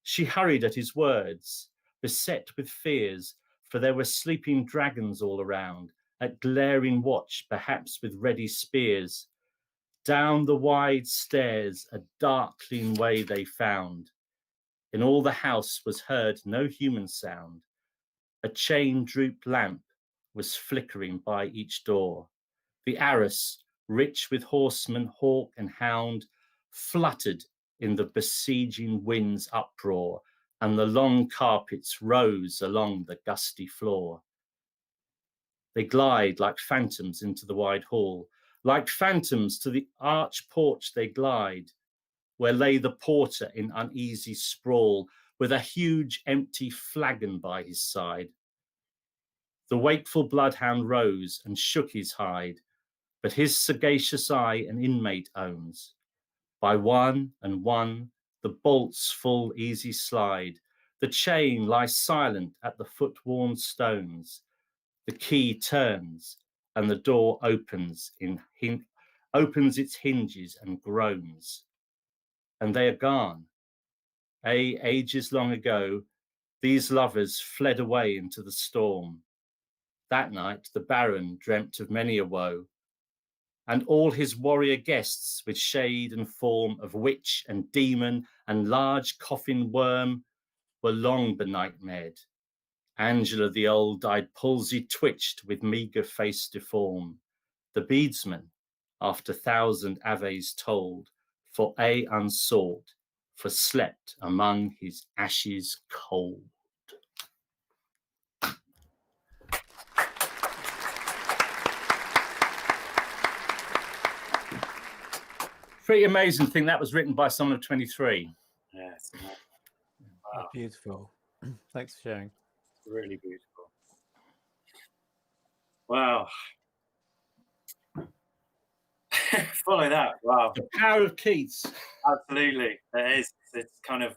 She hurried at his words, beset with fears, for there were sleeping dragons all around, at glaring watch, perhaps with ready spears. Down the wide stairs a dark clean way they found. In all the house was heard no human sound. A chain-drooped lamp was flickering by each door. The arras, rich with horseman, hawk and hound, fluttered in the besieging wind's uproar, and the long carpets rose along the gusty floor. They glide like phantoms into the wide hall, like phantoms to the arch porch they glide, where lay the porter in uneasy sprawl, with a huge empty flagon by his side. The wakeful bloodhound rose and shook his hide, but his sagacious eye an inmate owns. By one and one the bolts full easy slide, the chain lies silent at the foot-worn stones. The key turns, and the door opens its hinges and groans. And they are gone. Ages long ago, these lovers fled away into the storm. That night the Baron dreamt of many a woe, and all his warrior guests, with shade and form of witch and demon and large coffin worm, were long benightmared. Angela the old died palsy-twitched with meagre face deform. The beadsman, after 1,000 aves told, for aye unsought, for slept among his ashes cold. Pretty amazing thing. That was written by someone of 23. Yes. Oh, Wow. beautiful. Thanks for sharing. Really beautiful. Wow. Follow that. Wow. The power of Keats. Absolutely. It is. It's kind of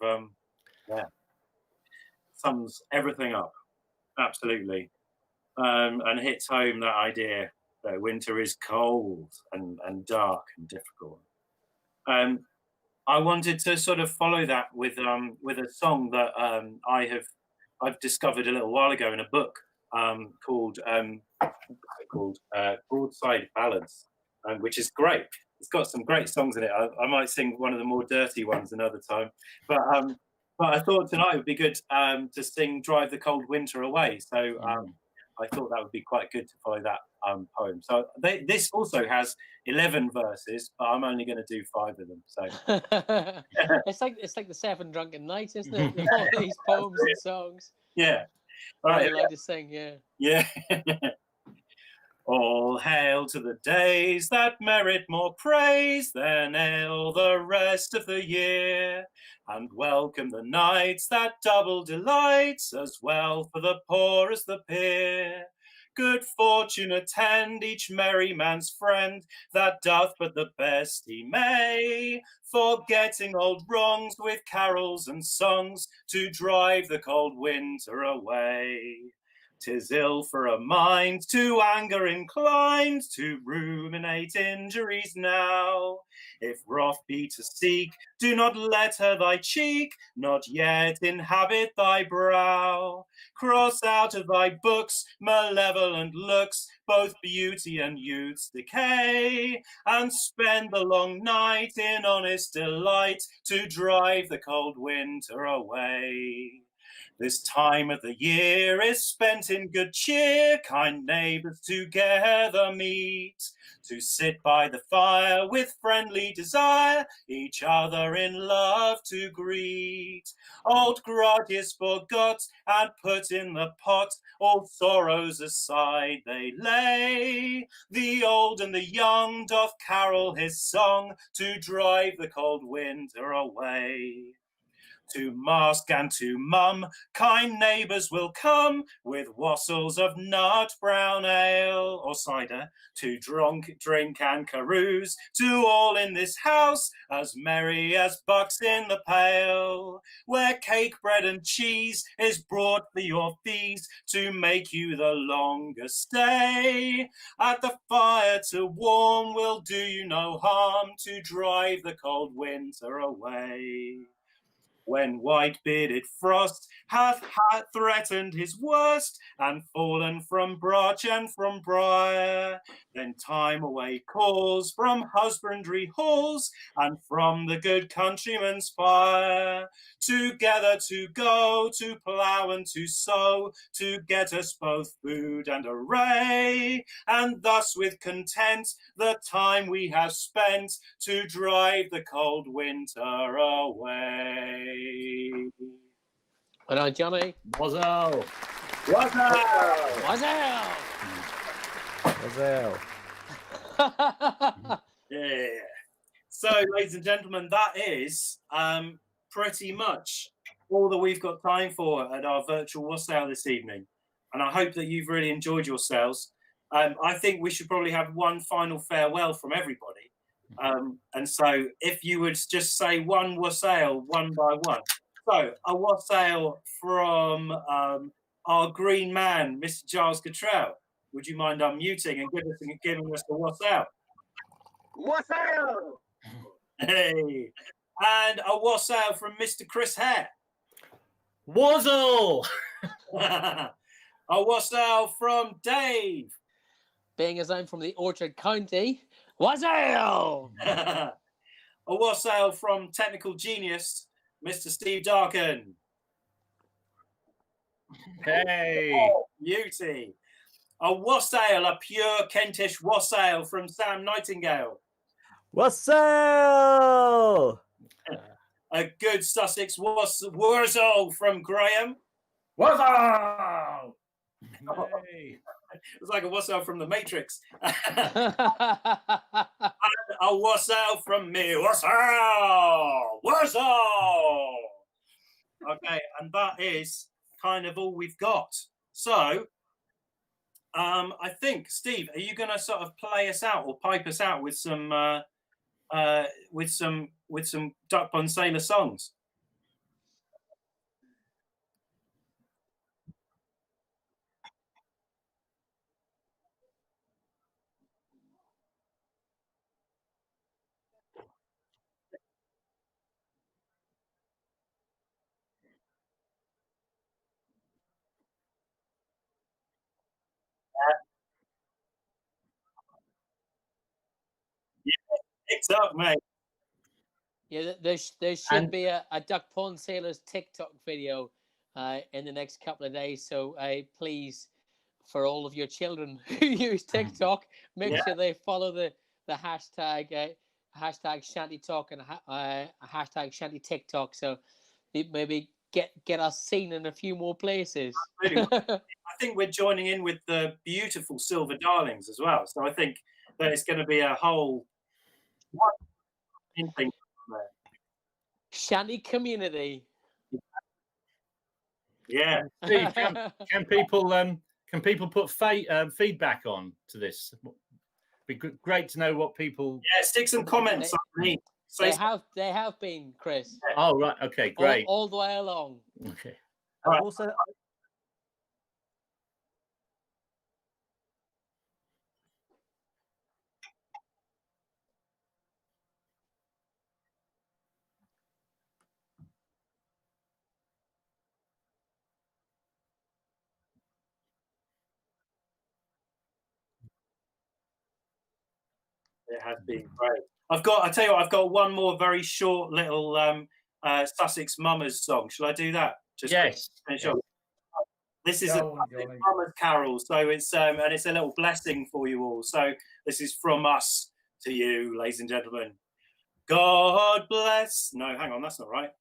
sums everything up. Absolutely. And hits home that idea that winter is cold and dark and difficult. I wanted to sort of follow that with a song that I've discovered a little while ago in a book called Broadside Ballads, which is great. It's got some great songs in it. I might sing one of the more dirty ones another time, but I thought tonight would be good to sing "Drive the Cold Winter Away." So I thought that would be quite good to follow that poem. So this also has 11 verses, but I'm only going to do 5 of them. So it's like the 7 Drunken Nights, isn't it? With all these poems and songs. Yeah. All right. I like to sing. Yeah. Yeah. All hail to the days that merit more praise than all the rest of the year, and welcome the nights that double delights, as well for the poor as the peer. Good fortune attend each merry man's friend that doth but the best he may, forgetting old wrongs with carols and songs to drive the cold winter away. 'Tis ill for a mind to anger inclined, to ruminate injuries now. If wrath be to seek, do not let her thy cheek, not yet inhabit thy brow. Cross out of thy books malevolent looks, both beauty and youth's decay, and spend the long night in honest delight to drive the cold winter away. This time of the year is spent in good cheer, kind neighbours together meet, to sit by the fire with friendly desire, each other in love to greet. Old grudges forgot and put in the pot, all sorrows aside they lay. The old and the young doth carol his song to drive the cold winter away. To mask and to mum, kind neighbours will come with wassels of nut brown ale or cider, to drink and carouse, to all in this house as merry as bucks in the pail, where cake, bread and cheese is brought for your feast to make you the longer stay. At the fire to warm will do you no harm, to drive the cold winter away. When white-bearded frost hath threatened his worst, and fallen from brotch and from briar, then time away calls from husbandry halls, and from the good countryman's fire, together to go, to plough and to sow, to get us both food and array, and thus with content the time we have spent, to drive the cold winter away. Well done, Johnny. Wassail. Wassail! Wassail. Wassail. Yeah. So, ladies and gentlemen, that is pretty much all that we've got time for at our virtual wassail this evening. And I hope that you've really enjoyed yourselves. I think we should probably have one final farewell from everybody. And so if you would just say one wassail one by one. So a wassail from our green man, Mr. Giles Cottrell. Would you mind unmuting and giving us a wassail? Wassail! Hey. And a wassail from Mr. Chris Hare. Wassail. A wassail from Dave. Being as I'm from the Orchard County, wassail! A wassail from technical genius, Mr. Steve Darkin. Hey. Oh, beauty. A wassail, a pure Kentish wassail from Sam Nightingale. Wassail! A good Sussex wurzel from Graham. Wassail. Hey. It's like a wassail from the Matrix. And a wassail from me. Wassail! Wassail! Okay, and that is kind of all we've got. So, I think, Steve, are you going to sort of play us out or pipe us out with some Duck Pond Sailor songs? It's up, mate. Yeah, there should be a Duck Pond Sailors TikTok video in the next couple of days. So please, for all of your children who use TikTok, make sure they follow the hashtag hashtag Shanty Talk and hashtag Shanty TikTok. So maybe get us seen in a few more places. Really, I think we're joining in with the beautiful Silver Darlings as well. So I think that it's going to be a whole thing there. Shanty community. Yeah. Steve, can people put feedback on to this? Be great to know what people. Yeah, stick some comments on me. They have been, Chris. Oh right, okay, great. All the way along. Okay. Right. Also, It has been great. I tell you what, I've got one more very short little Sussex Mummers song. Shall I do that? Yes. Sure. This is a Mummers carol, so it's and it's a little blessing for you all. So this is from us to you, ladies and gentlemen. God bless. No, hang on, that's not right.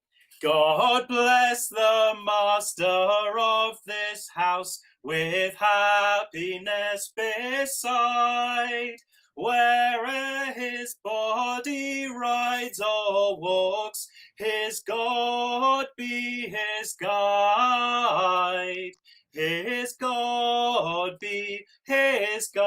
God bless the master of this house with happiness beside. Where'er his body rides or walks, his God be his guide. His God be his guide.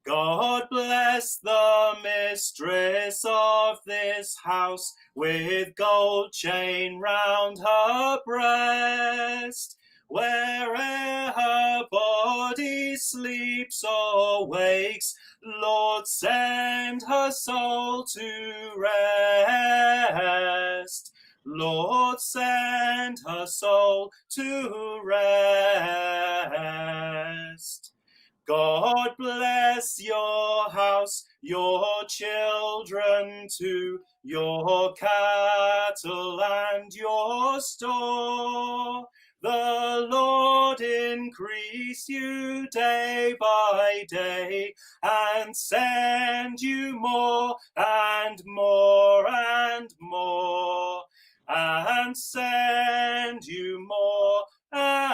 God bless the mistress of this house with gold chain round her breast. Where'er her body sleeps or wakes, Lord, send her soul to rest. Lord, send her soul to rest. God bless your house, your children too, your cattle and your store. The Lord increase you day by day and send you more and more and more, and send you more and